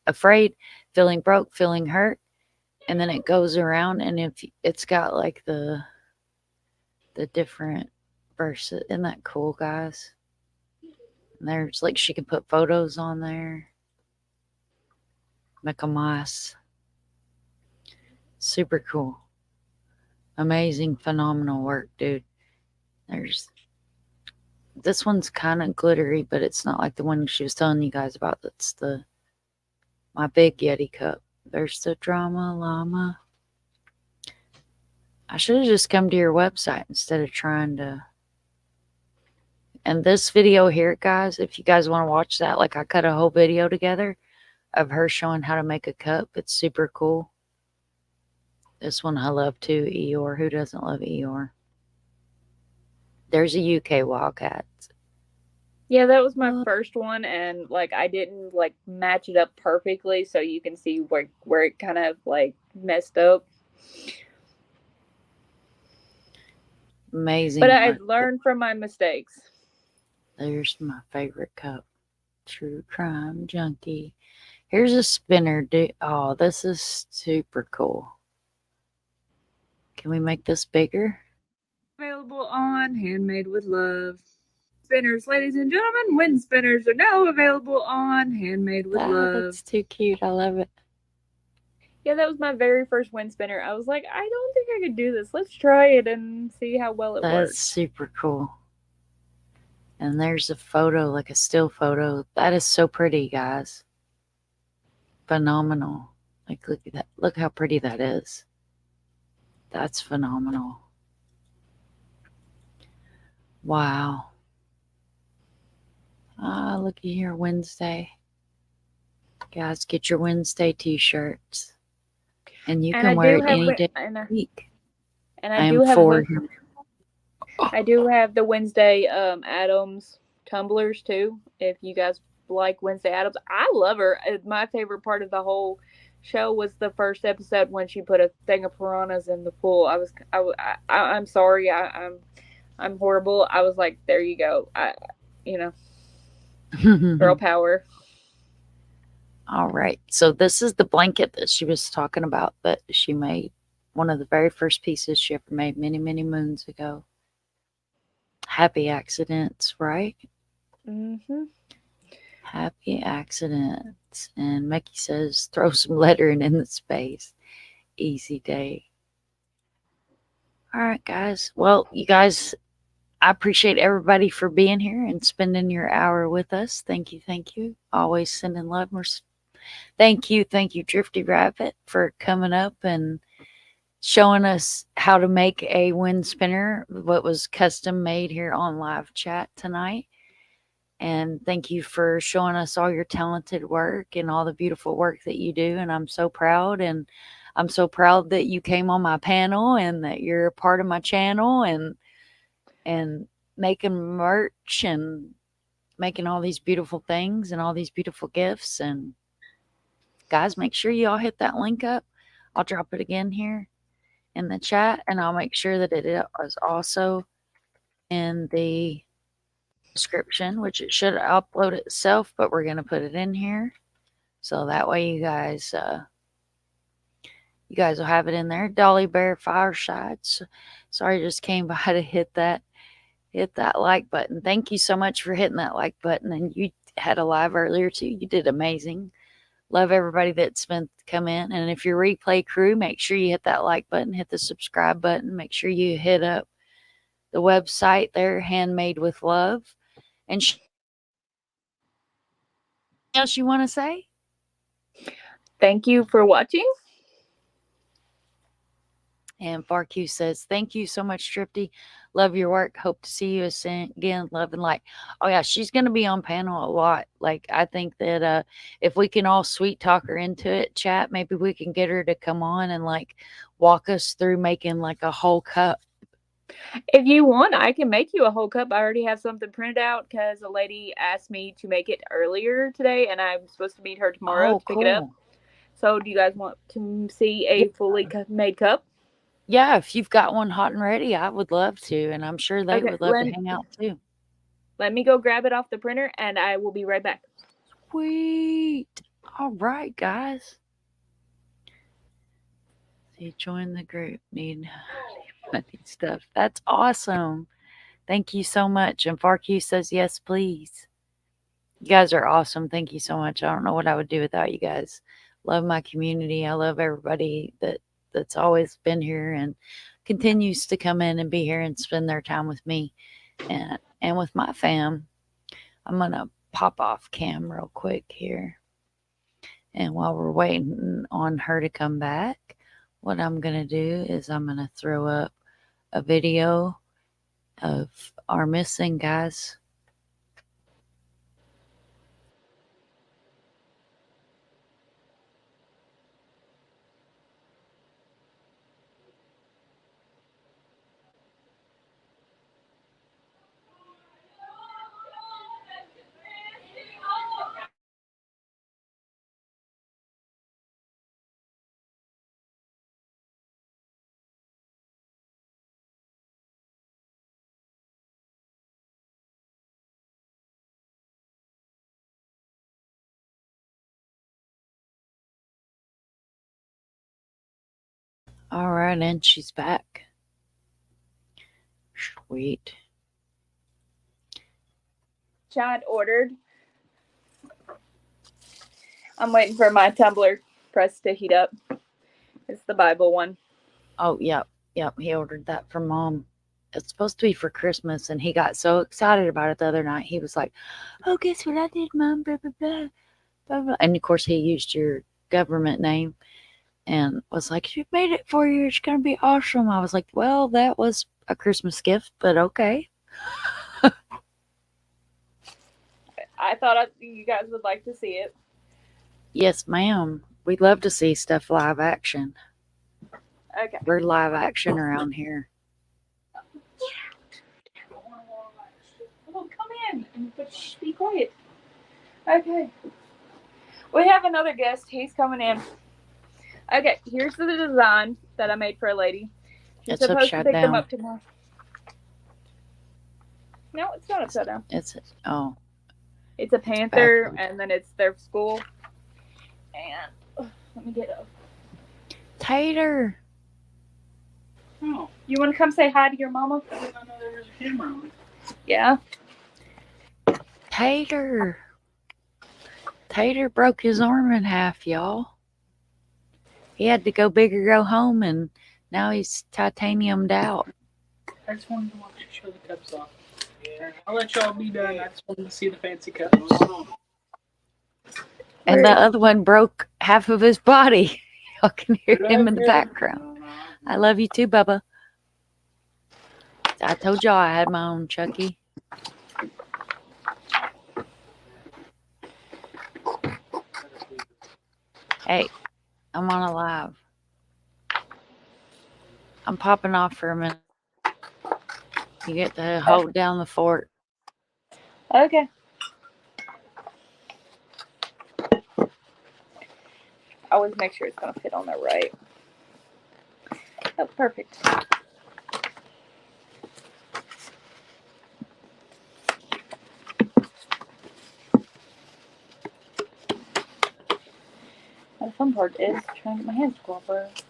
afraid, feeling broke, feeling hurt. And then it goes around and if it's got like the different verses. Isn't that cool, guys? And there's like she can put photos on there. Michamas. Super cool. Amazing, phenomenal work, dude. There's this one's kind of glittery, but it's not like the one she was telling you guys about. That's my big Yeti cup. There's the drama llama. I should have just come to your website instead of trying to. And this video here, guys, if you guys want to watch that, like I cut a whole video together of her showing how to make a cup. It's super cool. This one I love too, Eeyore. Who doesn't love Eeyore? There's a UK Wildcat. Yeah, that was my first one, and like I didn't like match it up perfectly, so you can see where it kind of like messed up. Amazing. But I learned from my mistakes. There's my favorite cup. True Crime Junkie. Here's a spinner, dude. Oh, this is super cool. Can we make this bigger? Available on Handmade with Love. Spinners, ladies and gentlemen, wind spinners are now available on Handmade with Love. That's too cute. I love it. Yeah, that was my very first wind spinner. I was like, I don't think I could do this. Let's try it and see how well it works. That's super cool. And there's a photo, like a still photo. That is so pretty, guys. Phenomenal. Like, look at that. Look how pretty that is. That's phenomenal. Wow. Looky here, Wednesday. Guys, get your Wednesday t-shirts. And you can wear it any day of the week. And I do have the Wednesday Addams tumblers too. If you guys like Wednesday Addams, I love her. My favorite part of the whole show was the first episode when she put a thing of piranhas in the pool. I'm sorry, I'm horrible. I was like, there you go. Girl power. All right. So this is the blanket that she was talking about that she made. One of the very first pieces she ever made many, many moons ago. Happy accidents, right? Mm-hmm. Happy accidents. And Mickey says, throw some lettering in the space. Easy day. All right, guys. Well, you guys, I appreciate everybody for being here and spending your hour with us. Thank you. Thank you. Always sending love. Thank you, Drifty Rabbit, for coming up and showing us how to make a wind spinner, what was custom made here on live chat tonight. And thank you for showing us all your talented work and all the beautiful work that you do. And I'm so proud. And I'm so proud that you came on my panel and that you're a part of my channel and making merch and making all these beautiful things and all these beautiful gifts. And guys, make sure you all hit that link up. I'll drop it again here in the chat, and I'll make sure that it is also in the description, which it should upload itself, but we're going to put it in here. So that way you guys will have it in there. Dolly Bear Firesides. Sorry, just came by to hit that like button. Thank you so much for hitting that like button. And you had a live earlier too. You did amazing. Love everybody that's been come in. And if you're replay crew, make sure you hit that like button, hit the subscribe button. Make sure you hit up the website there, Handmade with Love. And anything else you want to say? Thank you for watching. And FarQ says, thank you so much, Drifty. Love your work. Hope to see you again. Love and light. Oh, yeah, she's going to be on panel a lot. Like, I think that if we can all sweet talk her into it, chat, maybe we can get her to come on and, like, walk us through making, like, a whole cup. If you want, I can make you a whole cup. I already have something printed out because a lady asked me to make it earlier today, and I'm supposed to meet her tomorrow to pick it up. So do you guys want to see a fully made cup? Yeah, if you've got one hot and ready, I would love to, and I'm sure they would love to hang out too. Let me go grab it off the printer, and I will be right back. Sweet. All right, guys. See, join the group. Need funny stuff. That's awesome. Thank you so much. And FarQ says, yes, please. You guys are awesome. Thank you so much. I don't know what I would do without you guys. love my community. I love everybody that's always been here and continues to come in and be here and spend their time with me and with my fam. I'm gonna pop off cam real quick here. And while we're waiting on her to come back, what I'm gonna do is I'm gonna throw up a video of our missing guys. All right, and she's back. Sweet. Chad ordered. I'm waiting for my tumbler press to heat up. It's the Bible one. Oh, yep. He ordered that for Mom. It's supposed to be for Christmas, and he got so excited about it the other night. He was like, "Oh, guess what I did, Mom? Blah blah blah, blah blah." And of course, he used your government name, and was like, "She made it for you. It's gonna be awesome." I was like, "Well, that was a Christmas gift, but okay." I thought you guys would like to see it. Yes, ma'am. We love to see stuff live action. Okay. We're live action around here. Oh, come in, but shh, be quiet. Okay. We have another guest. He's coming in. Okay, here's the design that I made for a lady. She's It's supposed to upside pick them down. up tomorrow. No, it's not upside down. It's It's a panther, backwards. and then it's their school. And let me get up. Tater. Oh, you want to come say hi to your mama? I didn't know there was a camera on. Yeah. Tater. Tater broke his arm in half, y'all. He had to go big or go home, and now he's titaniumed out. I just wanted to watch you show the cups off. Yeah. I'll let y'all be done. I just wanted to see the fancy cups. And the other one broke half of his body. Y'all can hear him in the background. I love you too, Bubba. I told y'all I had my own Chucky. Hey, I'm on a live. I'm popping off for a minute. You get to hold down the fort. Okay. Always make sure it's going to fit on there right. Oh, perfect. The fun part is trying to get my hands to cooperate.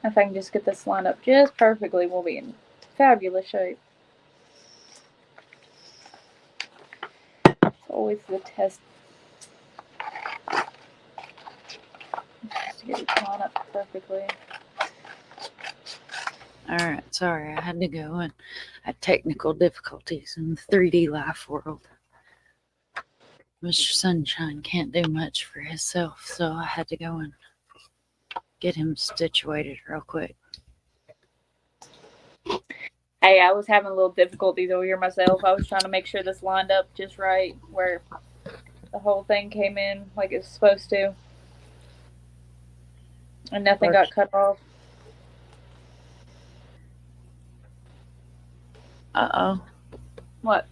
If I can just get this lined up just perfectly, we'll be in fabulous shape. It's always the test. Just to get it lined up perfectly. All right, sorry, I had to go and Had technical difficulties in the 3D life world. Mr. Sunshine can't do much for himself, so I had to go and get him situated real quick. Hey, I was having a little difficulties over here myself. I was trying to make sure this lined up just right where the whole thing came in like it's supposed to. And nothing got cut off. Uh-oh. What?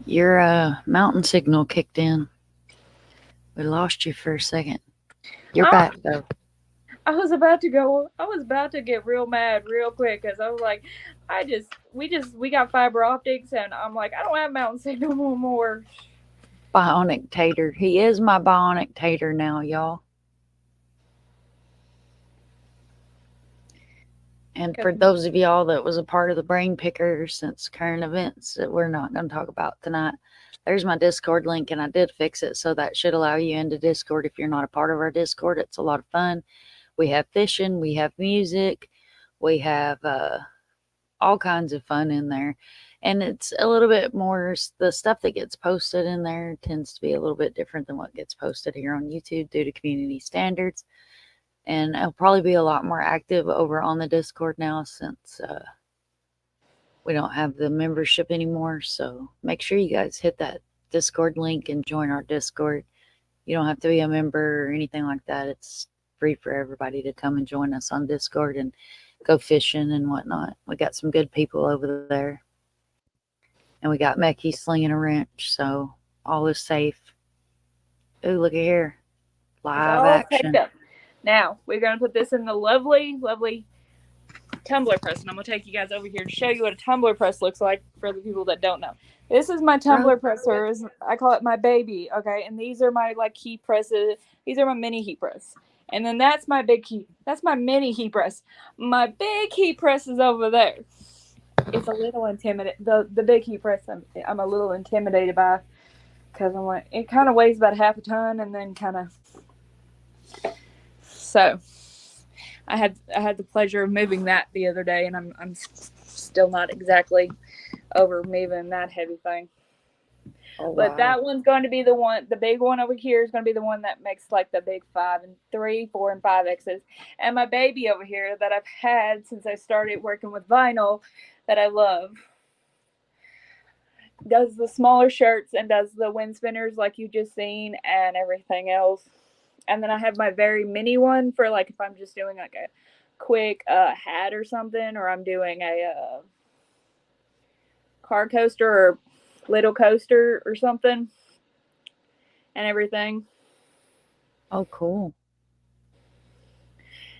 Your mountain signal kicked in. We lost you for a second. You're back, though. I was about to get real mad real quick because I was like, we got fiber optics and I'm like, I don't have mountain signal no more. Bionic Tater. He is my Bionic Tater now, y'all. And for those of y'all that was a part of the Brain Picker since current events that we're not going to talk about tonight, there's my Discord link, and I did fix it, so that should allow you into Discord if you're not a part of our Discord. It's a lot of fun. We have fishing, we have music, we have all kinds of fun in there. And it's a little bit more, the stuff that gets posted in there tends to be a little bit different than what gets posted here on YouTube due to community standards. And I'll probably be a lot more active over on the Discord now since we don't have the membership anymore. So make sure you guys hit that Discord link and join our Discord. You don't have to be a member or anything like that. It's free for everybody to come and join us on Discord and go fishing and whatnot. We got some good people over there. And we got Mecky slinging a wrench, so all is safe. Ooh, look at here. Live action. Now, we're going to put this in the lovely, lovely tumbler press. And I'm going to take you guys over here to show you what a tumbler press looks like for the people that don't know. This is my tumbler presser. I call it my baby, okay? And these are my, like, heat presses. These are my mini heat press. And then that's my big heat. That's my mini heat press. My big heat press is over there. It's a little intimidating. The big heat press I'm a little intimidated by because I'm like, it kind of weighs about half a ton and then kind of. So I had the pleasure of moving that the other day, and I'm still not exactly over moving that heavy thing. Oh, but wow. That one's going to be the one. The big one over here is going to be the one that makes like the big 5 and 3, 4, and 5 X's. And my baby over here that I've had since I started working with vinyl that I love does the smaller shirts and does the wind spinners like you just seen and everything else. And then I have my very mini one for like if I'm just doing like a quick hat or something, or I'm doing a car coaster or little coaster or something and everything. Oh, cool.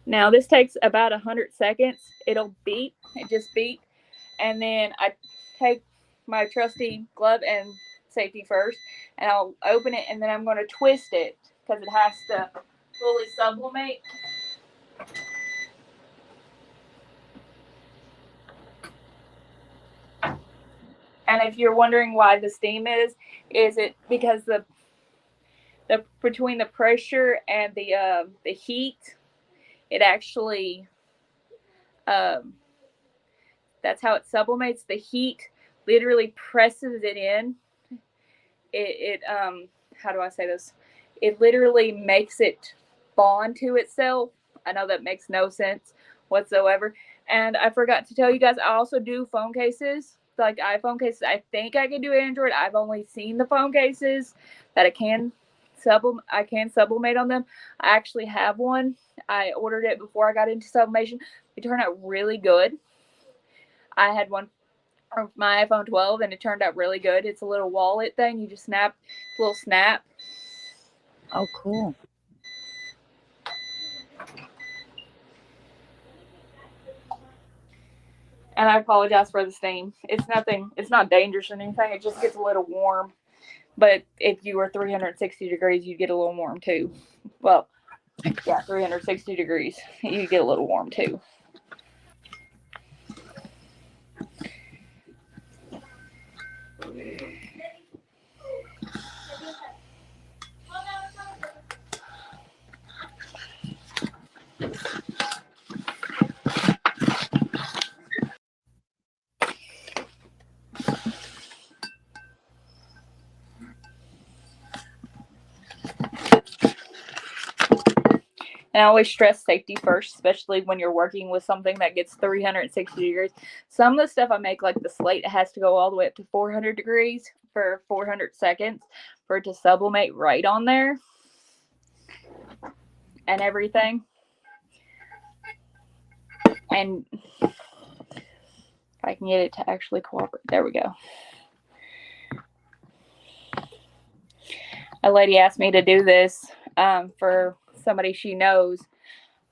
Now this takes about 100 seconds. It'll beep. It just beep. And then I take my trusty glove and safety first, and I'll open it, and then I'm going to twist it because it has to fully sublimate. And if you're wondering why the steam is it because the between the pressure and the heat, it actually that's how it sublimates. The heat literally presses it in. It how do I say this? It literally makes it bond to itself. I know that makes no sense whatsoever. And I forgot to tell you guys, I also do phone cases, like iPhone cases. I think I can do Android. I've only seen the phone cases that I can sublimate on them. I actually have one. I ordered it before I got into sublimation. It turned out really good. I had one from my iPhone 12 and it turned out really good. It's a little wallet thing. You just snap, little snap. Oh, cool. And I apologize for the steam. It's nothing. It's not dangerous or anything. It just gets a little warm. But if you were 360 degrees, you'd get a little warm too. Well, yeah, 360 degrees. You get a little warm too. And I always stress safety first, especially when you're working with something that gets 360 degrees. Some of the stuff I make, like the slate, it has to go all the way up to 400 degrees for 400 seconds for it to sublimate right on there and everything. And if I can get it to actually cooperate. There we go. A lady asked me to do this for somebody she knows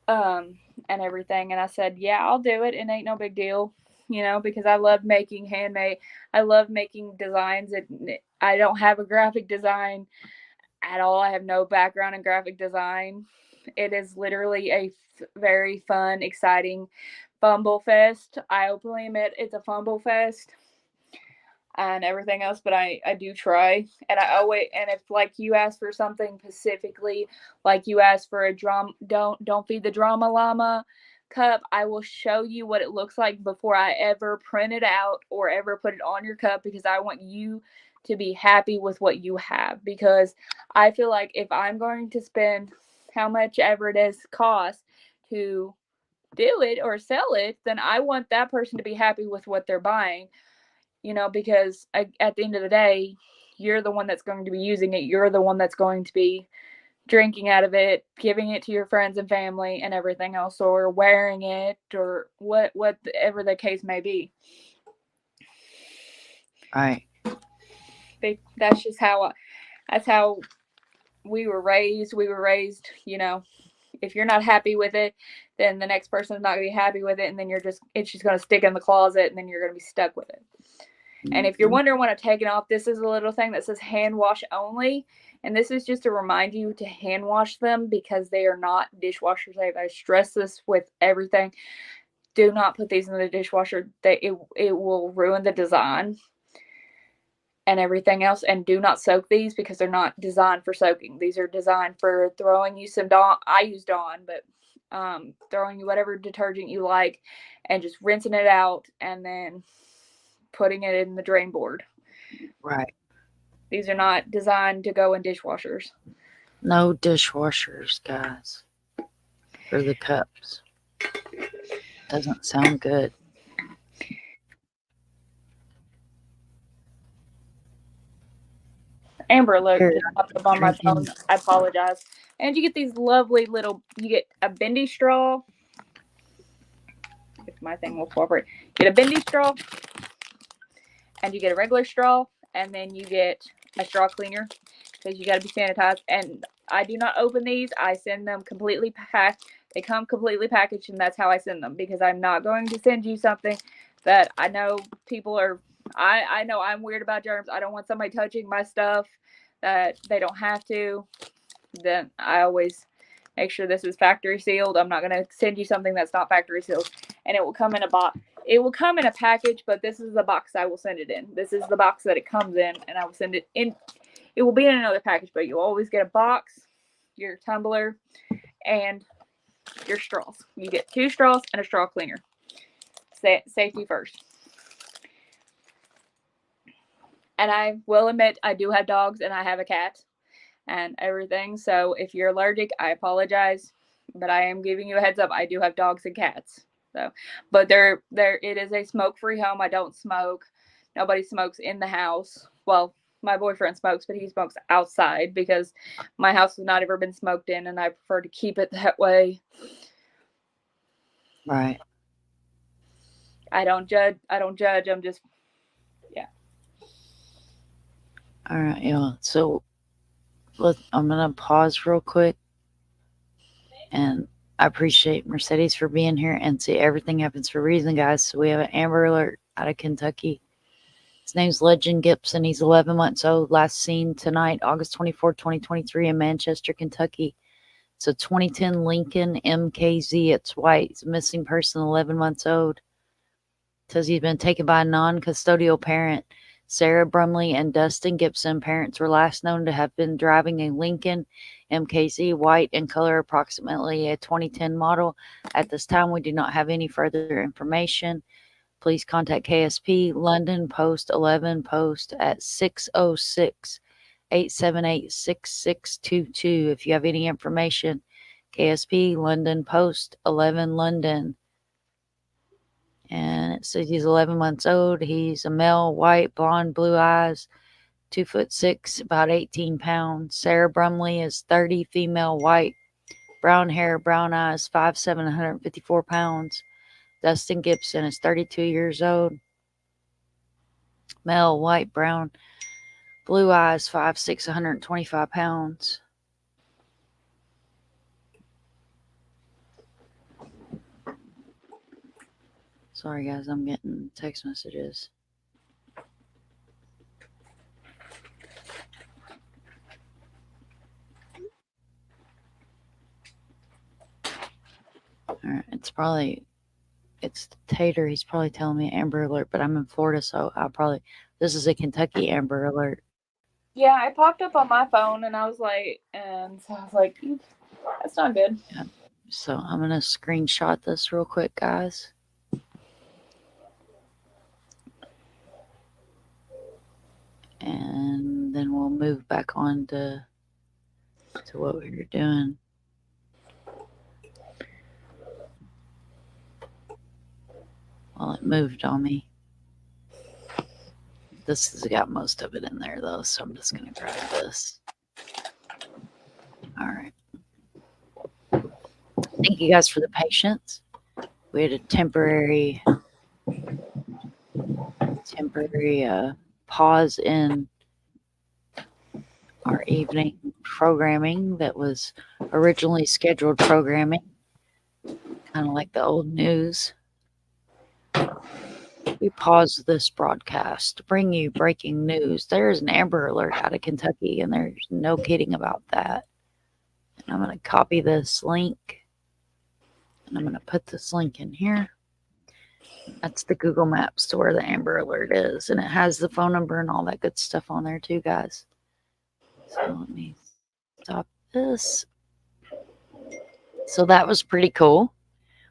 and everything. And I said, yeah, I'll do it. It ain't no big deal, you know, because I love making handmade. I love making designs. I don't have a graphic design at all. I have no background in graphic design. It is literally a very fun, exciting fumble fest. I openly admit it's a fumble fest and everything else, but I do try. And I always, and if like you ask for something specifically, like you ask for a don't feed the drama llama cup, I will show you what it looks like before I ever print it out or ever put it on your cup, because I want you to be happy with what you have. Because I feel like if I'm going to spend how much ever it is cost to do it or sell it, then I want that person to be happy with what they're buying, you know, because at the end of the day, you're the one that's going to be using it. You're the one that's going to be drinking out of it, giving it to your friends and family and everything else, or wearing it, or whatever the case may be. Right. That's just that's how we were raised. We were raised, you know, if you're not happy with it, then the next person's not going to be happy with it, and then it's just going to stick in the closet, and then you're going to be stuck with it. And if you're wondering when I take it off, this is a little thing that says hand wash only. And this is just to remind you to hand wash them, because they are not dishwasher safe. I stress this with everything. Do not put these in the dishwasher. It will ruin the design and everything else. And do not soak these, because they're not designed for soaking. These are designed for throwing you some Dawn. I use Dawn, but throwing you whatever detergent you like and just rinsing it out and then putting it in the drain board. Right. These are not designed to go in dishwashers. No dishwashers, guys, for the cups. Doesn't sound good. Amber alert Here, just popped up on my phone. drinking. I apologize. And you get these lovely little, you get a bendy straw. If my thing will cooperate. Get a bendy straw, and you get a regular straw, and then you get a straw cleaner, because you got to be sanitized. And I do not open these. I send them completely packed. They come completely packaged, and that's how I send them, because I'm not going to send you something that I know people are. I know I'm weird about germs. I don't want somebody touching my stuff that they don't have to. Then I always make sure this is factory sealed. I'm not going to send you something that's not factory sealed. And it will come in a box. It will come in a package, but this is the box I will send it in. This is the box that it comes in, and I will send it in. It will be in another package, but you'll always get a box, your tumbler, and your straws. You get 2 straws and a straw cleaner. Safety first. And I will admit, I do have dogs, and I have a cat and everything. So if you're allergic, I apologize, but I am giving you a heads up. I do have dogs and cats. So, but it is a smoke-free home. I don't smoke. Nobody smokes in the house. Well, my boyfriend smokes, but he smokes outside, because my house has not ever been smoked in, and I prefer to keep it that way. Right. I don't judge. I'm just, yeah. All right, y'all. So I'm going to pause real quick. And I appreciate Mercedes for being here. And see, everything happens for a reason, guys. So we have an Amber Alert out of Kentucky. His name's Legend Gibson. He's 11 months old. Last seen tonight, August 24, 2023 in Manchester, Kentucky. It's a 2010 Lincoln MKZ. It's white. It's a missing person, 11 months old. It says he's been taken by a non-custodial parent. Sarah Brumley and Dustin Gibson, parents, were last known to have been driving a Lincoln MKZ, white in color, approximately a 2010 model. At this time, we do not have any further information. Please contact KSP London Post 11 Post at 606-878-6622 if you have any information. KSP, London Post, 11 London. And it says he's 11 months old. He's a male, white, blonde, blue eyes, 2'6", about 18 pounds. Sarah Brumley is 30, female, white, brown hair, brown eyes, 5'7", 154 pounds. Dustin Gibson is 32 years old. Male, white, brown, blue eyes, 5'6", 125 pounds. Sorry, guys, I'm getting text messages. All right, it's Tater. He's probably telling me Amber Alert, but I'm in Florida, so this is a Kentucky Amber Alert. Yeah, it popped up on my phone, and I was like, that's not good. Yeah. So I'm going to screenshot this real quick, guys. And then we'll move back on to what we were doing. Well, it moved on me. This has got most of it in there, though, so I'm just going to grab this. All right. Thank you guys for the patience. We had a temporary pause in our evening programming that was originally scheduled programming, kind of like the old news. We paused this broadcast to bring you breaking news. There's an Amber Alert out of Kentucky, and there's no kidding about that. And I'm going to copy this link, and I'm going to put this link in here. That's the Google Maps to where the Amber Alert is, and it has the phone number and all that good stuff on there too, guys. So let me stop this. So that was pretty cool.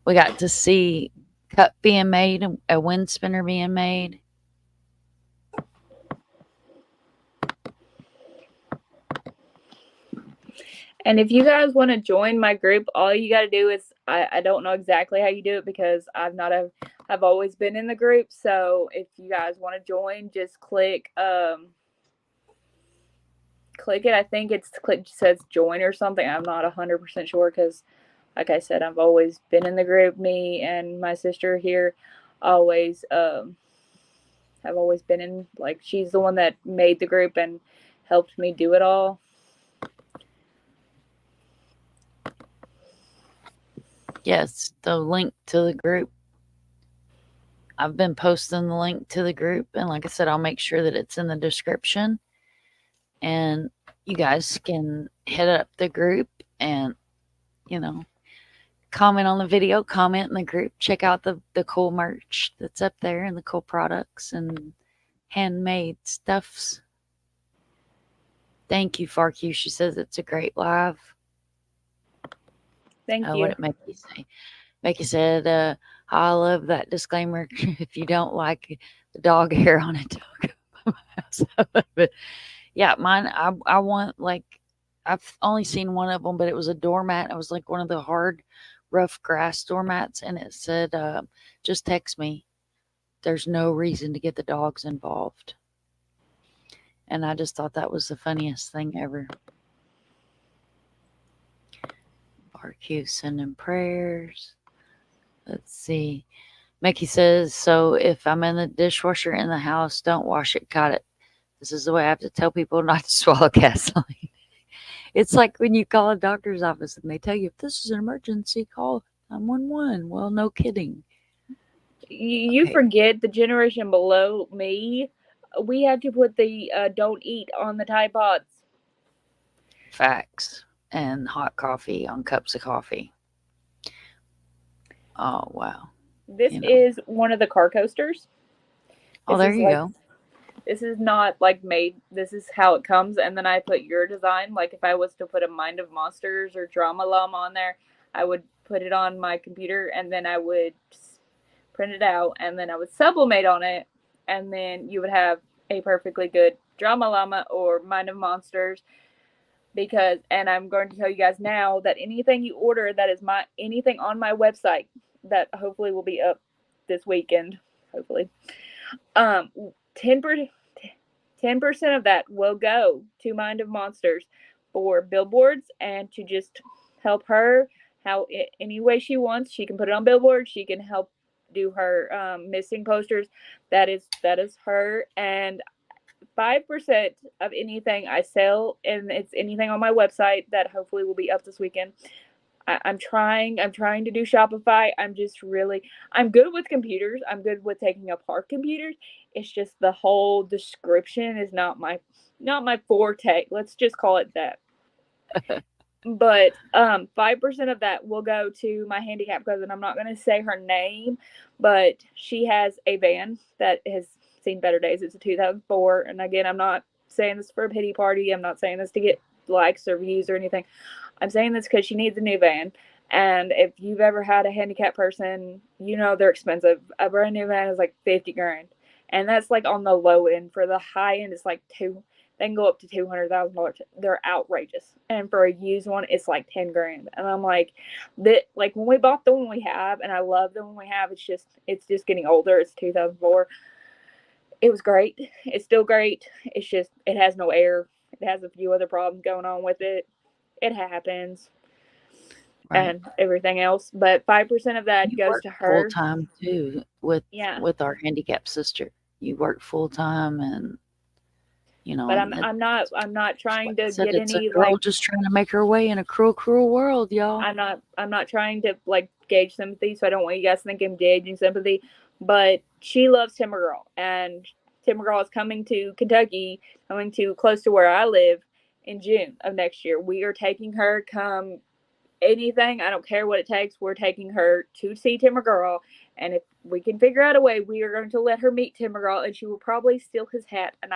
We got to see cup being made, a wind spinner being made. And if you guys want to join my group, all you got to do is, I don't know exactly how you do it because I've always been in the group. So if you guys want to join, just click it. I think says join or something. I'm not 100% sure because, like I said, I've always been in the group. Me and my sister here always have always been in, like, she's the one that made the group and helped me do it all. Yes, the link to the group. I've been posting the link to the group, and like I said, I'll make sure that it's in the description. And you guys can hit up the group and, comment on the video, comment in the group, check out the cool merch that's up there and the cool products and handmade stuffs. Thank you, FarQ. She says it's a great live. Thank you. What did Mickey say? Mickey said, I love that disclaimer. If you don't like the dog hair on a dog. But yeah, mine, I want, like, I've only seen one of them, but it was a doormat. It was like one of the hard, rough grass doormats. And it said, just text me. There's no reason to get the dogs involved. And I just thought that was the funniest thing ever. RQ sending prayers. Let's see. Mickey says, so if I'm in the dishwasher in the house, don't wash it, cut it. This is the way I have to tell people not to swallow gasoline. It's like when you call a doctor's office and they tell you, if this is an emergency, call 911. Well, no kidding. You forget the generation below me. We had to put the don't eat on the Tide Pods. Facts. And hot coffee on cups of coffee. Oh, wow. This is one of the car coasters. Oh, there you go. This is not like made. This is how it comes. And then I put your design. Like if I was to put a Mind of Monsters or Drama Llama on there, I would put it on my computer and then I would print it out and then I would sublimate on it. And then you would have a perfectly good Drama Llama or Mind of Monsters. because, and I'm going to tell you guys now that anything you order that is anything on my website that hopefully will be up this weekend, hopefully, 10% 10% of that will go to Mind of Monsters for billboards and to just help her how any way she wants. She can put it on billboards. She can help do her missing posters. That is her. And 5% of anything I sell, and it's anything on my website that hopefully will be up this weekend. I'm trying to do Shopify. I'm good with computers. I'm good with taking apart computers. It's just the whole description is not my forte. Let's just call it that. But 5% of that will go to my handicapped cousin. I'm not going to say her name, but she has a van that has seen better days. It's a 2004, and again, I'm not saying this for a pity party. I'm not saying this to get likes or views or anything. I'm saying this because she needs a new van. And if you've ever had a handicapped person, you know they're expensive. A brand new van is like 50 grand. And that's like on the low end. For the high end, it's like they can go up to $200,000. They're outrageous. And for a used one, it's like 10 grand. And I'm like, like when we bought the one we have, and I love the one we have, it's just getting older. It's 2004. It was great. It's still great. It's just, it has no air. It has a few other problems going on with it. It happens. Right. And everything else. But 5% of that You goes work to her. full time too with our handicapped sister. You work full time, and But and I'm not trying to get it's a any girl like just trying to make her way in a cruel, cruel world, y'all. I'm not trying to like gauge sympathy, so I don't want you guys to think I'm gauging sympathy. But she loves Timber Girl, and Timber Girl is coming to Kentucky, coming to close to where I live in June of next year. We are taking her come anything. I don't care what it takes. We're taking her to see Timber Girl, and if we can figure out a way, we are going to let her meet Timber Girl, and she will probably steal his hat. And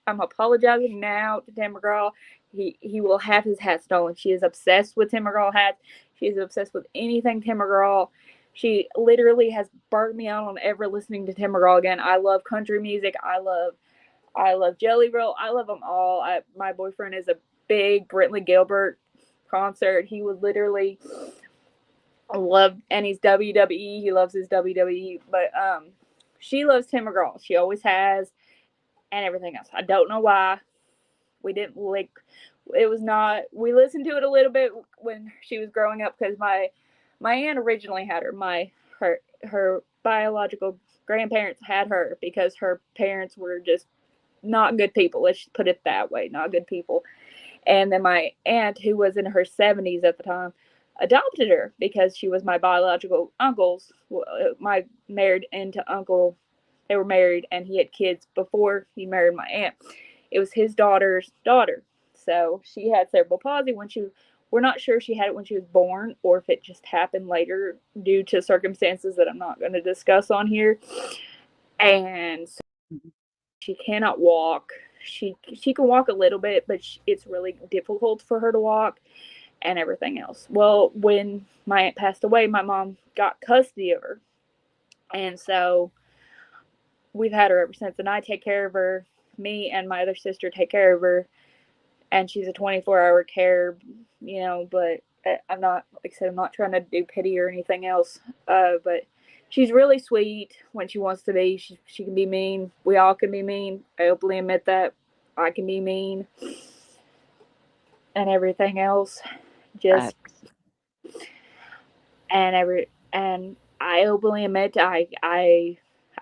I'm apologizing now to Timber Girl. He will have his hat stolen. She is obsessed with Timber Girl hats. She is obsessed with anything Timber Girl. She literally has burnt me out on ever listening to Timber Girl again. I love country music. I love Jelly Roll. I love them all. My boyfriend is a big Brentley Gilbert concert. He would literally love, and he's WWE. He loves his WWE. But she loves Timber Girl. She always has, and everything else. I don't know why we didn't like. It was not. We listened to it a little bit when she was growing up because my aunt originally had her. Her biological grandparents had her because her parents were just not good people. Let's just put it that way. Not good people. And then my aunt, who was in her 70s at the time, adopted her because she was my biological uncle's. My married into uncle, they were married, and he had kids before he married my aunt. It was his daughter's daughter. So she had cerebral palsy we're not sure if she had it when she was born or if it just happened later due to circumstances that I'm not going to discuss on here. And so she cannot walk. She can walk a little bit, but it's really difficult for her to walk and everything else. Well, when my aunt passed away, my mom got custody of her. And so we've had her ever since. And I take care of her. Me and my other sister take care of her. And she's a 24-hour care, but I'm not, like I said, I'm not trying to do pity or anything else. But she's really sweet when she wants to be. She can be mean. We all can be mean. I openly admit that. I can be mean. And everything else. Just and I openly admit I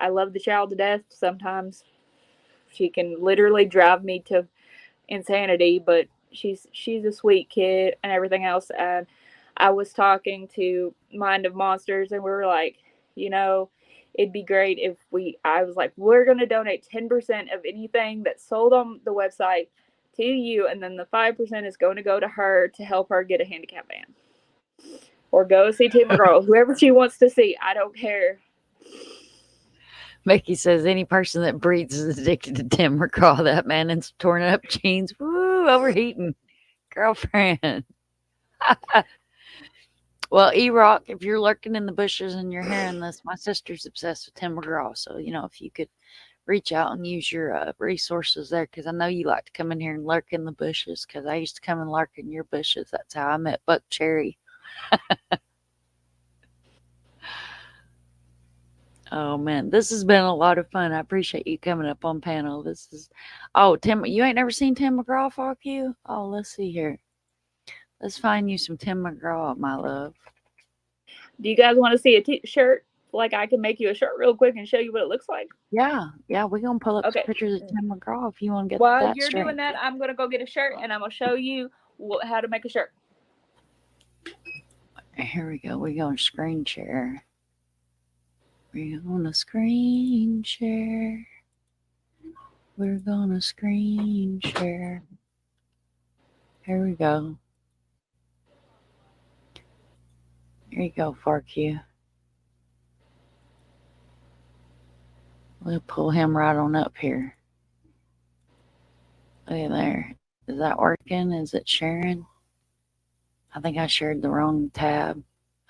love the child to death. Sometimes she can literally drive me to insanity, but she's a sweet kid and everything else. And I was talking to Mind of Monsters, and we were like, it'd be great if I was like, we're going to donate 10% of anything that's sold on the website to you, and then the 5% is going to go to her to help her get a handicap van. Or go see Timber Girl, whoever she wants to see. I don't care. Mickey says any person that breathes is addicted to Tim McCraw. That man in torn up jeans. Woo, overheating. Girlfriend. Well, E-Rock, if you're lurking in the bushes and you're hearing this, my sister's obsessed with Tim McGraw. So, if you could reach out and use your resources there, because I know you like to come in here and lurk in the bushes, because I used to come and lurk in your bushes. That's how I met Buck Cherry. Oh man, this has been a lot of fun. I appreciate you coming up on panel. This is Tim. You ain't never seen Tim McGraw, fuck you. Oh, let's see here. Let's find you some Tim McGraw, my love. Do you guys want to see a t-shirt? Like I can make you a shirt real quick and show you what it looks like. Yeah, we're gonna pull up Okay. some pictures of Tim McGraw if you want to get While that you're straight. doing that, I'm gonna go get a shirt and I'm gonna show you how to make a shirt. Here we go. We're going to screen share. We're going to screen share. We're going to screen share. Here we go. Here you go, FarQ. We'll pull him right on up here. Look at there. Is that working? Is it sharing? I think I shared the wrong tab.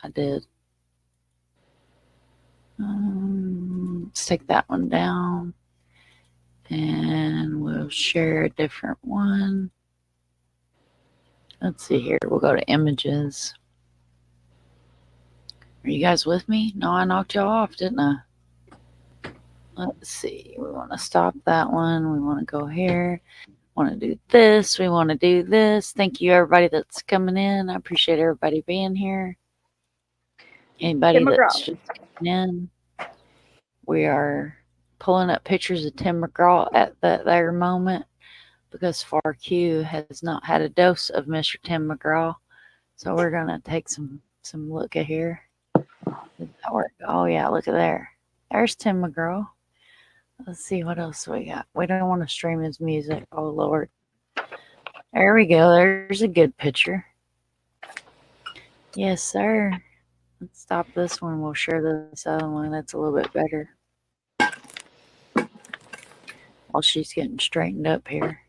I did. Let's take that one down. And we'll share a different one. Let's see here. We'll go to images. Are you guys with me? No, I knocked y'all off, didn't I? Let's see. We want to stop that one. We want to go here. Want to do this. We want to do this. Thank you, everybody that's coming in. I appreciate everybody being here. Anybody that's just coming in. We are pulling up pictures of Tim McGraw at that there moment, because FarQ has not had a dose of Mr. Tim McGraw. So we're going to take some look at here. Does that work? Oh, yeah, look at there. There's Tim McGraw. Let's see what else we got. We don't want to stream his music. Oh, Lord. There we go. There's a good picture. Yes, sir. Let's stop this one. We'll share this other one. That's a little bit better. While she's getting straightened up here.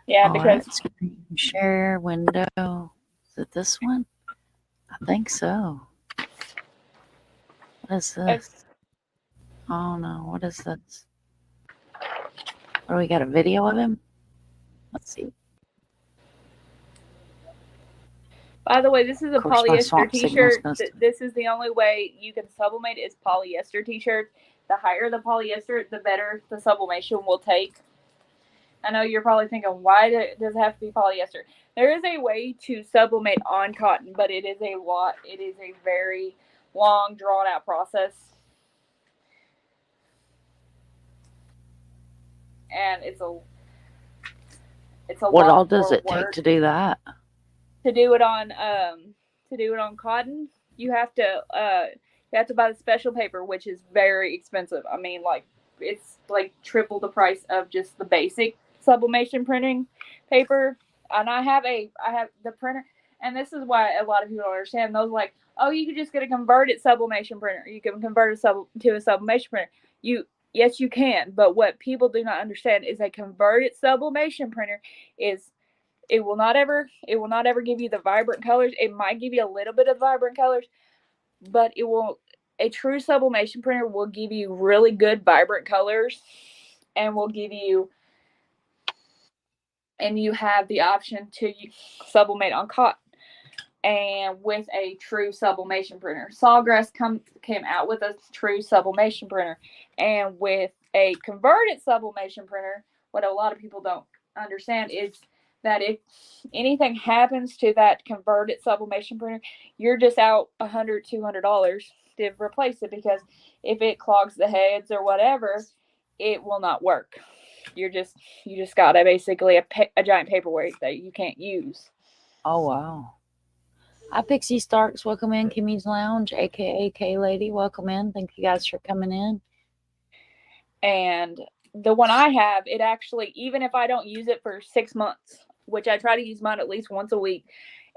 Yeah, because screen share window. Is it this one? I think so. What is this? Oh no, what is this? What, do we got a video of him? Let's see. By the way, this is a polyester t-shirt. This is the only way you can sublimate is polyester t-shirts. The higher the polyester, the better the sublimation will take. I know you're probably thinking, why does it have to be polyester? There is a way to sublimate on cotton, but it is a very long, drawn-out process. And it's a what all does it take to do that? To do it on cotton, you have to buy the special paper, which is very expensive. I mean, like it's like triple the price of just the basic sublimation printing paper. And I have the printer, and this is why a lot of people don't understand. Those like, oh, you can just get a converted sublimation printer. You can convert it to a sublimation printer. Yes, you can, but what people do not understand is a converted sublimation printer is it will not ever give you the vibrant colors. It might give you a little bit of vibrant colors, but a true sublimation printer will give you really good vibrant colors and you have the option to sublimate on cotton. And with a true sublimation printer, Sawgrass came out with a true sublimation printer, and with a converted sublimation printer, what a lot of people don't understand is that if anything happens to that converted sublimation printer, you're just out $100, $200 to replace it, because if it clogs the heads or whatever, it will not work. You just got basically a giant paperweight that you can't use. Oh wow. Hi, Pixie Starks. Welcome in. Kimmy's Lounge, aka K Lady. Welcome in. Thank you guys for coming in. And the one I have, it actually, even if I don't use it for 6 months, which I try to use mine at least once a week,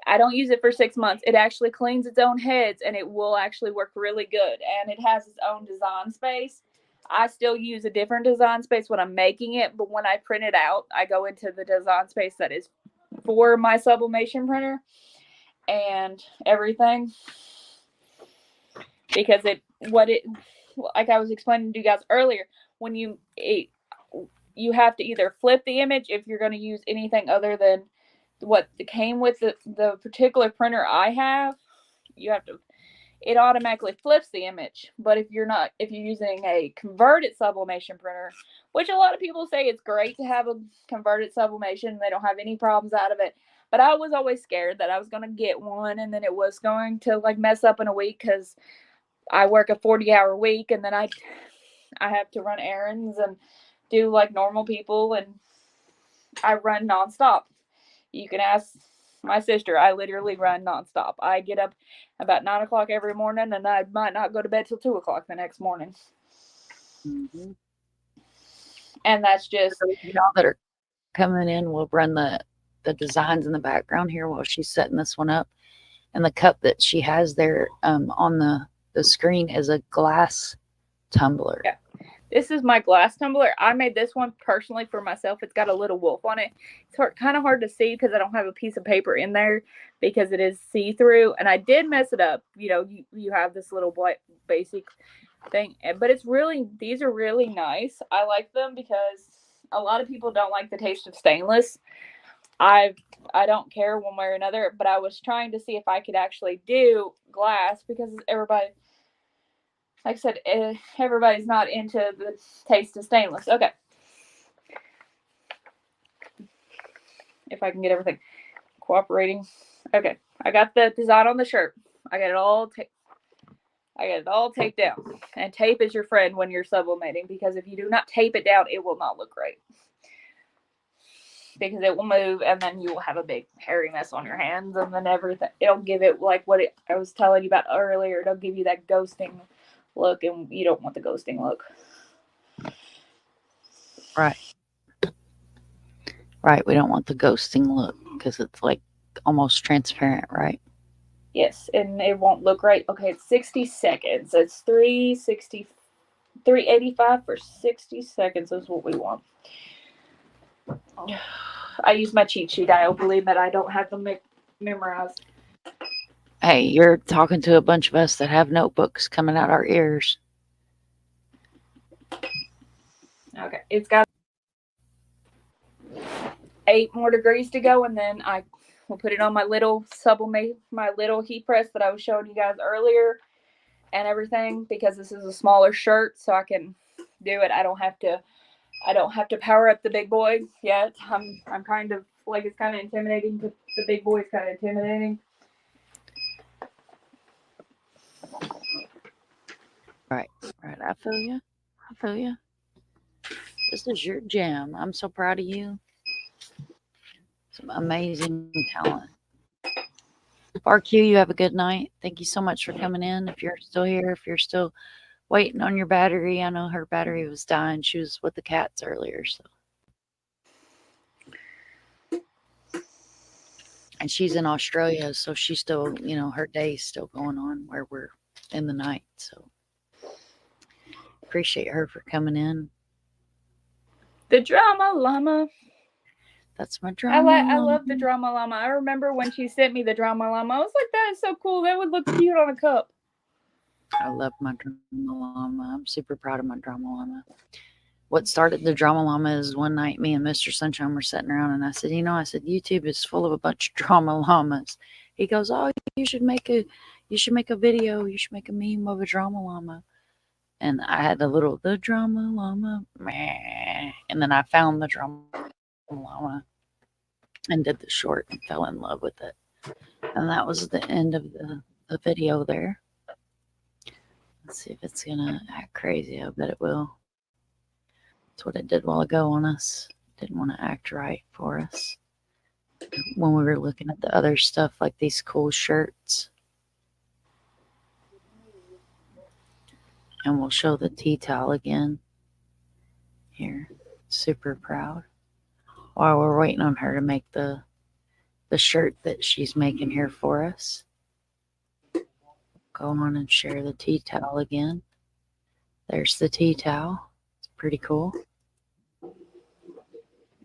I don't use it for 6 months. It actually cleans its own heads, and it will actually work really good. And it has its own design space. I still use a different design space when I'm making it, but when I print it out, I go into the design space that is for my sublimation printer and everything, because like I was explaining to you guys earlier, when you have to either flip the image if you're going to use anything other than what came with the particular printer I have. You have to, it automatically flips the image. But if you're using a converted sublimation printer, which a lot of people say it's great to have a converted sublimation, they don't have any problems out of it. But I was always scared that I was going to get one and then it was going to like mess up in a week, because I work a 40-hour week, and then I have to run errands and do like normal people, and I run nonstop. You can ask my sister. I literally run nonstop. I get up about 9 o'clock every morning, and I might not go to bed till 2 o'clock the next morning. Mm-hmm. And that's just, So y'all that are coming in, we'll run the designs in the background here while she's setting this one up. And the cup that she has there on the screen is a glass tumbler. Yeah. This is my glass tumbler. I made this one personally for myself. It's got a little wolf on it. It's kind of hard to see because I don't have a piece of paper in there because it is see-through. And I did mess it up. You know, you have this little black basic thing. But these are really nice. I like them because a lot of people don't like the taste of stainless. I don't care one way or another. But I was trying to see if I could actually do glass, because everybody... Like I said, everybody's not into the taste of stainless. Okay. If I can get everything cooperating. Okay. I got the design on the shirt. I got it all taped down. And tape is your friend when you're sublimating, because if you do not tape it down, it will not look great. Because it will move, and then you will have a big hairy mess on your hands, and then everything. It'll give it like I was telling you about earlier. It'll give you that ghosting look, and you don't want the ghosting look. Right, we don't want the ghosting look because it's like almost transparent, right? Yes, and it won't look right. Okay, it's 60 seconds. It's 385 for 60 seconds is what we want. I use my cheat sheet. I believe that I don't have them memorized. Hey, you're talking to a bunch of us that have notebooks coming out our ears. Okay, it's got 8 more degrees to go, and then I will put it on my little heat press that I was showing you guys earlier and everything, because this is a smaller shirt, so I can do it. I don't have to power up the big boy yet. I'm kind of like, it's kind of intimidating. The big boy is kind of intimidating. Right. I feel you. This is your jam. I'm so proud of you. Some amazing talent. RQ, you have a good night. Thank you so much for coming in. If you're still here, if you're still waiting on your battery, I know her battery was dying. She was with the cats earlier, so. And she's in Australia, so she's still, her day's still going on where we're in the night. So appreciate her for coming in. The Drama Llama. That's my drama llama. I love the Drama Llama. I remember when she sent me the Drama Llama. I was like, that is so cool. That would look cute on a cup. I love my Drama Llama. I'm super proud of my Drama Llama. What started the Drama Llama is one night me and Mr. Sunshine were sitting around, and I said, YouTube is full of a bunch of drama llamas. He goes, oh, you should make a video. You should make a meme of a drama llama. And I had the drama llama, meh. And then I found the drama llama and did the short and fell in love with it. And that was the end of the video there. Let's see if it's gonna act crazy. I bet it will. That's what it did a while ago on us. Didn't want to act right for us when we were looking at the other stuff, like these cool shirts. And we'll show the tea towel again here. Super proud. While we're waiting on her to make the shirt that she's making here for us. Go on and share the tea towel again. There's the tea towel. It's pretty cool.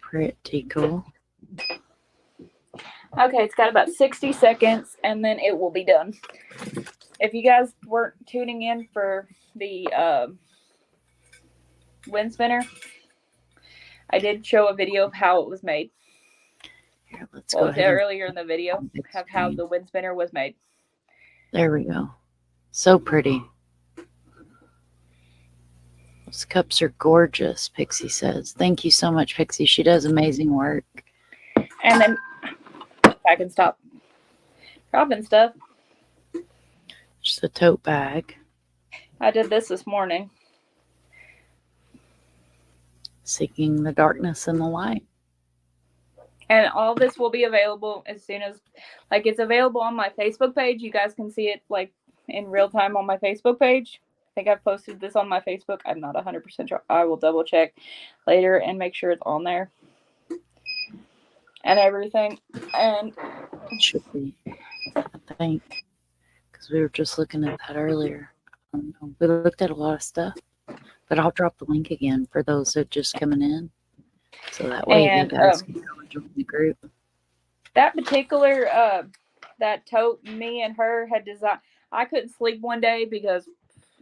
Pretty cool. Okay, it's got about 60 seconds, and then it will be done. If you guys weren't tuning in for the wind spinner. I did show a video of how it was made. Here, let's Well, go ahead and earlier in the video on big of how screen. the wind spinner was made. There we go. So pretty. Those cups are gorgeous, Pixie says. Thank you so much, Pixie. She does amazing work. And then if I can stop dropping stuff, Just a tote bag. I did this morning. Seeking the darkness and the light. And all this will be available as soon as, like, it's available on my Facebook page. You guys can see it, like, in real time on my Facebook page. I think I've posted this on my Facebook. I'm not 100% sure. I will double check later and make sure it's on there and everything. And It should be, I think, because we were just looking at that earlier. We looked at a lot of stuff, but I'll drop the link again for those that are just coming in, so that way And, you guys can go and join the group. that particular that tote me and her had designed, I couldn't sleep one day because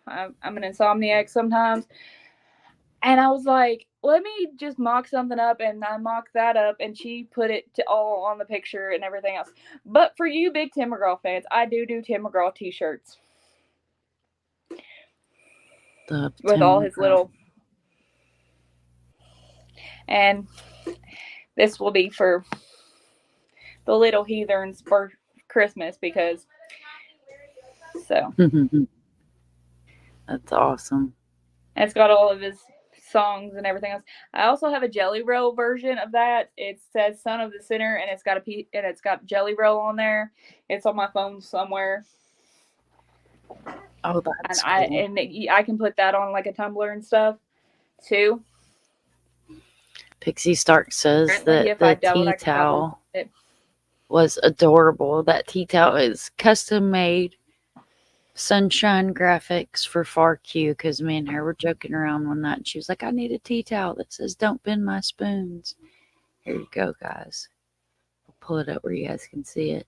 I'm an insomniac sometimes, and I was like, let me just mock something up, and I mocked that up, and she put it all on the picture and everything else. But for you big Tim McGraw fans, I do Tim McGraw t-shirts with all his little, and this will be for the little heathens for Christmas, because so That's awesome. and it's got all of his songs and everything else. I also have a Jelly Roll version of that. It says "Son of the Sinner" and it's got Jelly Roll on there. It's on my phone somewhere. Oh, that's And cool. I can put that on like a Tumblr and stuff too. Pixie Stark says Apparently, that if I the doubled, tea I could probably towel put it. was adorable. That tea towel is custom made. Sunshine graphics for Far Q, because me and her were joking around one night and she was like, I need a tea towel that says don't bend my spoons. Here you go, guys. I'll pull it up where you guys can see it.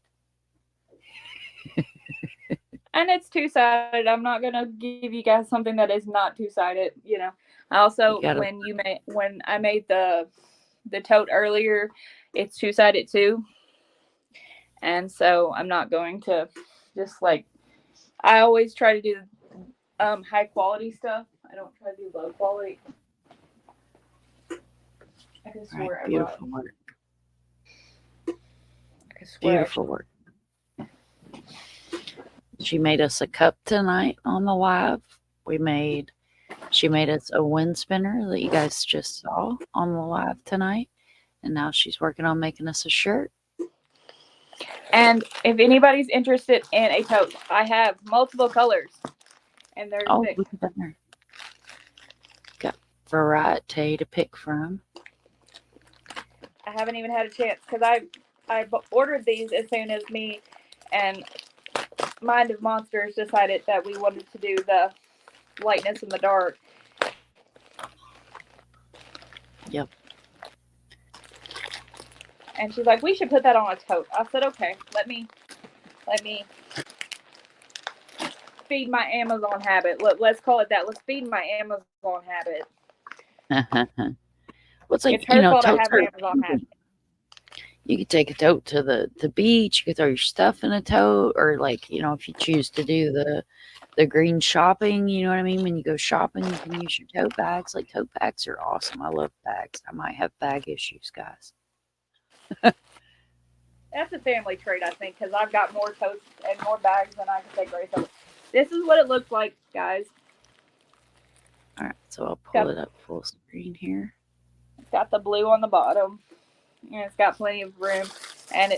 And it's two-sided. I'm not gonna give you guys something that is not two-sided. You know. I also when I made the tote earlier, it's two-sided too. And so I'm not going to just like, I always try to do high quality stuff. I don't try to do low quality. I can swear Right, beautiful work. I can swear Beautiful work. She made us a cup tonight on the live. She made us a wind spinner that you guys just saw on the live tonight. And now she's working on making us a shirt. And if anybody's interested in a tote, I have multiple colors. And there's look at that. Got variety to pick from. I haven't even had a chance because I ordered these as soon as me and Mind of Monsters decided that we wanted to do the lightness in the dark. Yep. And she's like, we should put that on a tote. I said, okay, let me feed my Amazon habit. Let's call it that. Let's feed my Amazon habit. Well, it's like, it's her fault I have an Amazon habit. You could take a tote to the beach. You could throw your stuff in a tote, or like, if you choose to do the green shopping, you know what I mean? When you go shopping, you can use your tote bags. Like, tote bags are awesome. I love bags. I might have bag issues, guys. That's a family trait, I think, because I've got more totes and more bags than I can take right now. This is what it looks like, guys. All right, so I'll pull it up full screen here. It's got the blue on the bottom, and it's got plenty of room. And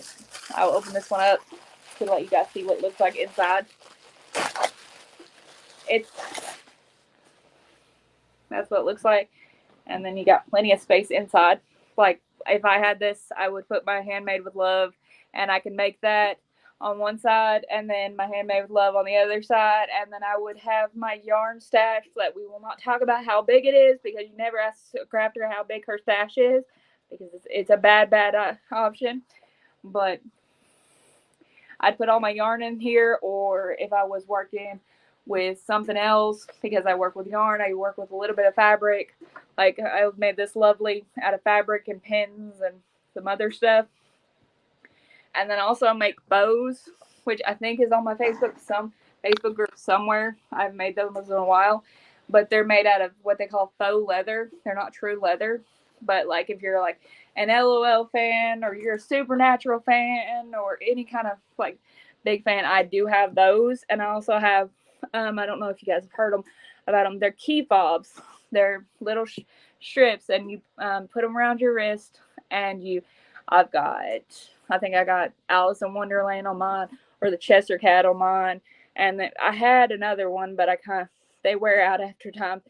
I'll open this one up to let you guys see what it looks like inside. That's what it looks like. And then you got plenty of space inside. Like, if I had this, I would put my Handmade with Love, and I can make that on one side, and then my Handmade with Love on the other side, and then I would have my yarn stash that we will not talk about how big it is, because you never ask a crafter how big her stash is, because it's a bad option. But I'd put all my yarn in here, or if I was working with something else because I work with yarn. I work with a little bit of fabric. Like I made this lovely out of fabric and pins and some other stuff. And then also I make bows, which I think is on my some Facebook group somewhere. I haven't made those in a while, but they're made out of what they call faux leather. They're not true leather, but like if you're like an LOL fan or you're a Supernatural fan or any kind of like big fan, I do have those. And I also have I don't know if you guys have heard about them. They're key fobs. They're little strips, and you put them around your wrist, and I think I got Alice in Wonderland on mine, or the Chester Cat on mine, and then I had another one, but they wear out after time.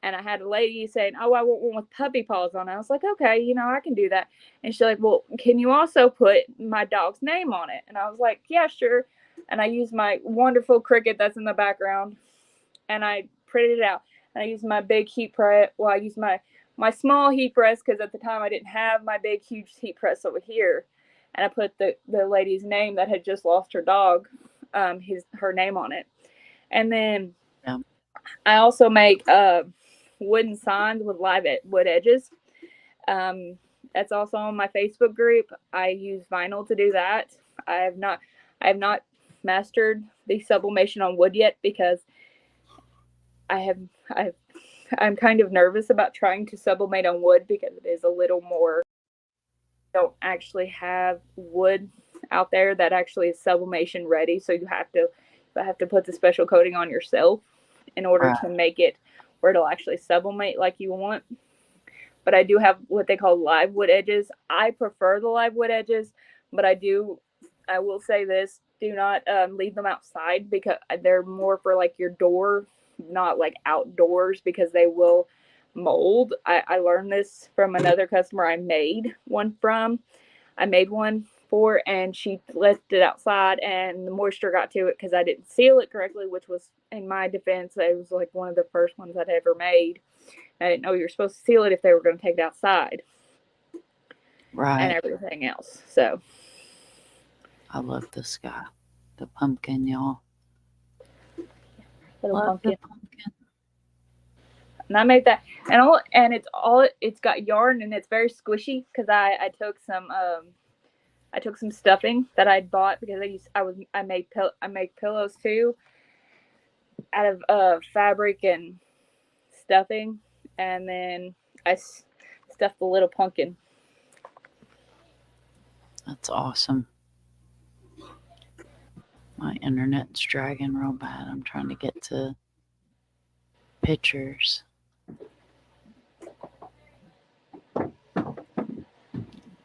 And I had a lady saying, "Oh, I want one with puppy paws on it." I was like, "Okay, I can do that." And she's like, "Well, can you also put my dog's name on it?" And I was like, "Yeah, sure." And I used my wonderful Cricut that's in the background, and I printed it out. And I used my big heat press. Well, I used my small heat press because at the time I didn't have my big, huge heat press over here. And I put the lady's name that had just lost her dog, her name on it. And then I also make wooden signs with live wood edges. That's also on my Facebook group. I use vinyl to do that. I have not mastered the sublimation on wood yet because I'm kind of nervous about trying to sublimate on wood because it is a little more. Don't actually have wood out there that actually is sublimation ready, so you have to put the special coating on yourself in order to make it where it'll actually sublimate like you want. But I do have what they call live wood edges. I prefer the live wood edges, but I will say this: do not leave them outside because they're more for like your door, not like outdoors, because they will mold. I learned this from another customer I made one for, and she left it outside and the moisture got to it because I didn't seal it correctly, which was, in my defense, it was like one of the first ones I'd ever made. I didn't know you were supposed to seal it if they were going to take it outside. Right. And everything else. So I love this guy. The pumpkin, y'all. Little pumpkin. And I made that, and it's got yarn and it's very squishy because I took some stuffing that I'd bought because I make pillows too out of fabric and stuffing, and then I stuffed the little pumpkin. That's awesome. My internet's dragging real bad. I'm trying to get to pictures.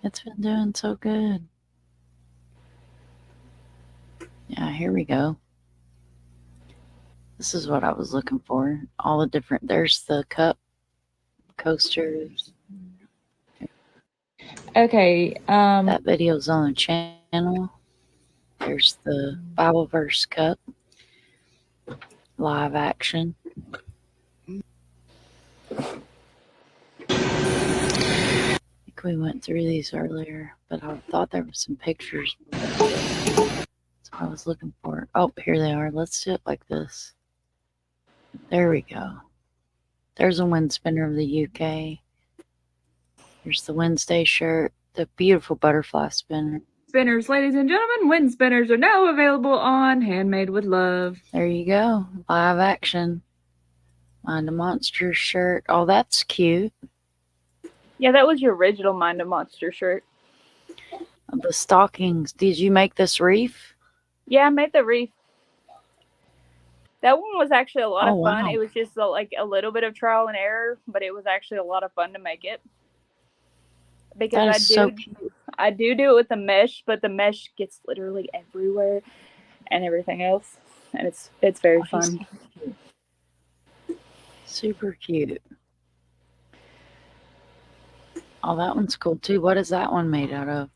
It's been doing so good. Yeah, here we go. This is what I was looking for. All the different, there's the cup coasters. Okay. That video's on the channel. There's the Bible verse cup. Live action. I think we went through these earlier, but I thought there were some pictures. That's what I was looking for. Oh, here they are. Let's do it like this. There we go. There's a wind spinner of the UK. Here's the Wednesday shirt. The beautiful butterfly spinner. Spinners, ladies and gentlemen, wind spinners are now available on Handmade with Love. There you go. Live action. Mind a Monster shirt. Oh, that's cute. Yeah, that was your original Mind a Monster shirt. The stockings. Did you make this wreath? Yeah, I made the wreath. That one was actually a lot of fun. Wow. It was just like a little bit of trial and error, but it was actually a lot of fun to make it. Because I do it with the mesh, but the mesh gets literally everywhere and everything else, and it's very fun. Super cute. Oh, that one's cool too. What is that one made out of?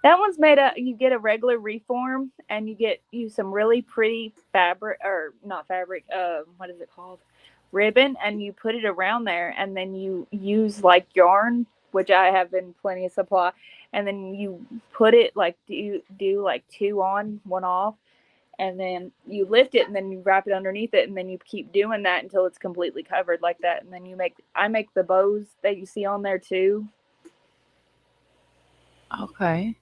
That one's made out. You get a regular reform, and you use some really pretty fabric, or not fabric. What is it called? Ribbon, and you put it around there, and then you use like yarn, which I have in plenty of supply, and then you put it like do like 2 on, 1 off, and then you lift it and then you wrap it underneath it, and then you keep doing that until it's completely covered like that. And then I make the bows that you see on there too. Okay.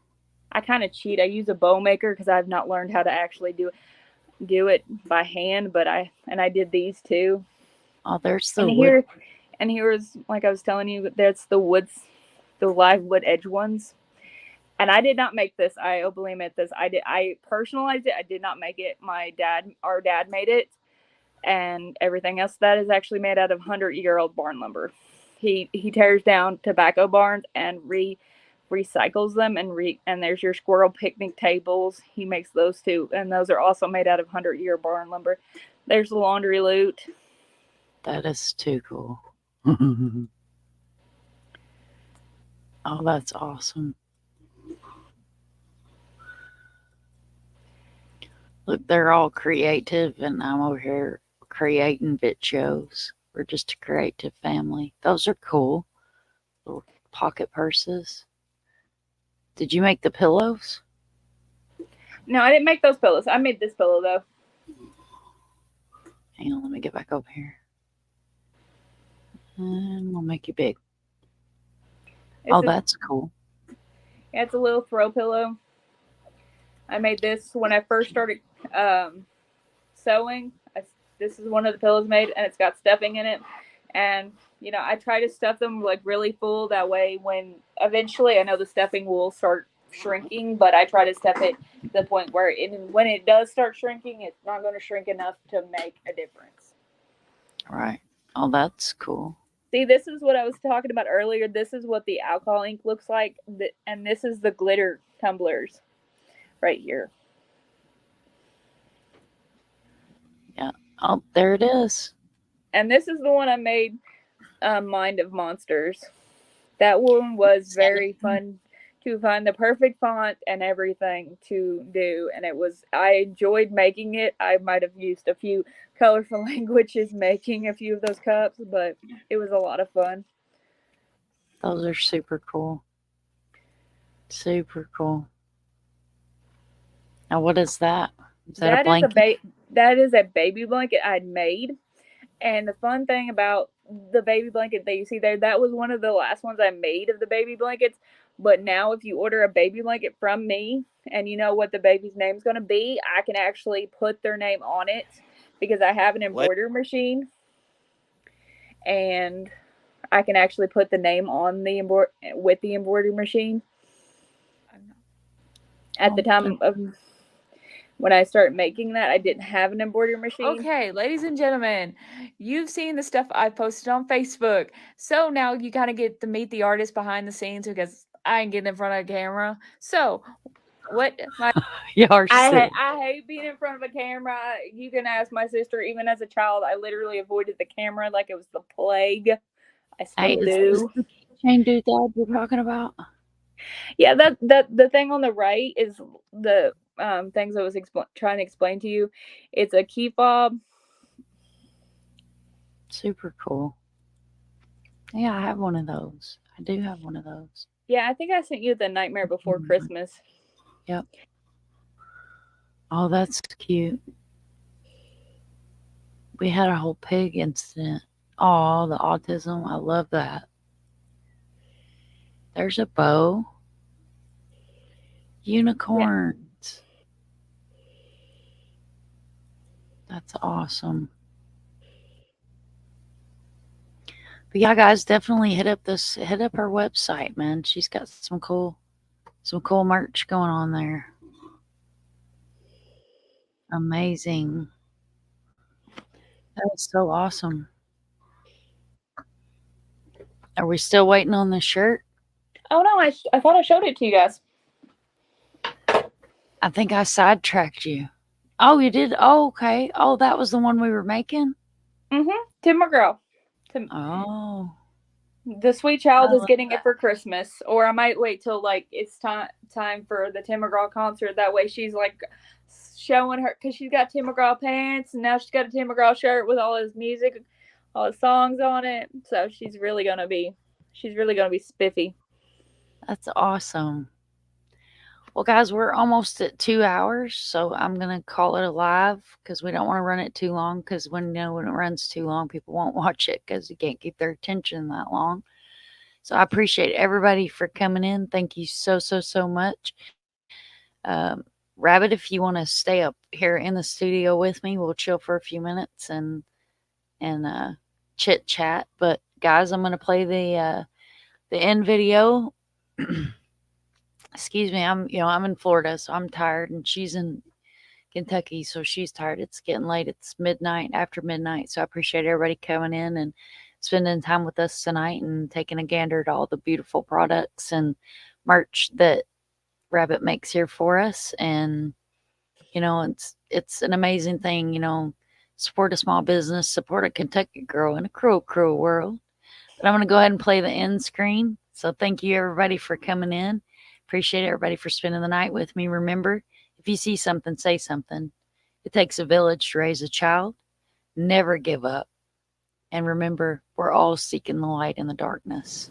I kind of cheat. I use a bow maker because I've not learned how to actually do it by hand, but I did these too. Oh, there's the And wood. here's, like I was telling you, that's the live wood edge ones. And I did not make this. I openly admit this. I personalized it. I did not make it. Our dad made it, and everything else that is actually made out of 100-year-old barn lumber. He tears down tobacco barns and recycles them, and there's your squirrel picnic tables. He makes those too, and those are also made out of 100-year barn lumber. There's the laundry loot. That is too cool. Oh, that's awesome. Look, they're all creative, and I'm over here creating bit shows. We're just a creative family. Those are cool. Little pocket purses. Did you make the pillows? No, I didn't make those pillows. I made this pillow though. Hang on, let me get back over here. And we'll make you big. That's cool. Yeah, it's a little throw pillow. I made this when I first started sewing. This is one of the pillows made, and it's got stuffing in it. And I try to stuff them like really full. That way, when eventually I know the stuffing will start shrinking, but I try to stuff it to the point where when it does start shrinking, it's not going to shrink enough to make a difference. Right. Oh, that's cool. See, this is what I was talking about earlier. This is what the alcohol ink looks like, and this is the glitter tumblers right here. Yeah. Oh, there it is. And this is the one I made, Mind of Monsters. That one was very fun to find the perfect font and everything to do, and I enjoyed making it. I might have used a few colorful languages making a few of those cups, but it was a lot of fun. Those are super cool. Super cool. Now, what is that? Is that a blanket? That is a baby blanket I'd made. And the fun thing about the baby blanket that you see there, that was one of the last ones I made of the baby blankets. But now if you order a baby blanket from me and you know what the baby's name's going to be, I can actually put their name on it because I have an embroidery machine. And I can actually put the name on with the embroidery machine. At the time of when I started making that, I didn't have an embroidery machine. Okay, ladies and gentlemen, you've seen the stuff I posted on Facebook. So now you kind of get to meet the artist behind the scenes because I ain't getting in front of a camera. So, what my I hate being in front of a camera. You can ask my sister. Even as a child, I literally avoided the camera like it was the plague. I still do. Is the keychain doodad you're talking about? Yeah, the thing on the right is the things I was trying to explain to you. It's a key fob. Super cool. Yeah, I have one of those. I do have one of those. Yeah, I think I sent you the Nightmare Before Christmas. Yep. Oh, that's cute. We had a whole pig incident. Oh, the autism. I love that. There's a bow. Unicorns. Yeah. That's awesome. But yeah, guys, definitely hit up her website, man. She's got some cool merch going on there. Amazing. That was so awesome. Are we still waiting on the shirt? Oh no, I thought I showed it to you guys. I think I sidetracked you. Oh, you did? Oh, okay. Oh, that was the one we were making? Timber Girl. Oh. The Sweet Child is getting it for Christmas. Or I might wait till like it's time for the Tim McGraw concert. That way she's like showing her, because she's got Tim McGraw pants and now she's got a Tim McGraw shirt with all his music, all his songs on it. So she's really gonna be spiffy. That's awesome. Well, guys, we're almost at 2 hours, so I'm gonna call it a live because we don't want to run it too long. Because when when it runs too long, people won't watch it because you can't keep their attention that long. So I appreciate everybody for coming in. Thank you so much. Rabbit, if you want to stay up here in the studio with me, we'll chill for a few minutes and chit chat. But guys, I'm gonna play the end video. Excuse me, I'm in Florida, so I'm tired, and she's in Kentucky, so she's tired. It's getting late. It's midnight, after midnight. So I appreciate everybody coming in and spending time with us tonight and taking a gander at all the beautiful products and merch that Rabbit makes here for us. And it's an amazing thing. Support a small business, support a Kentucky girl in a cruel world. But I'm going to go ahead and play the end screen. So thank you everybody for coming in. Appreciate everybody for spending the night with me. Remember, if you see something, say something. It takes a village to raise a child. Never give up. And remember, we're all seeking the light in the darkness.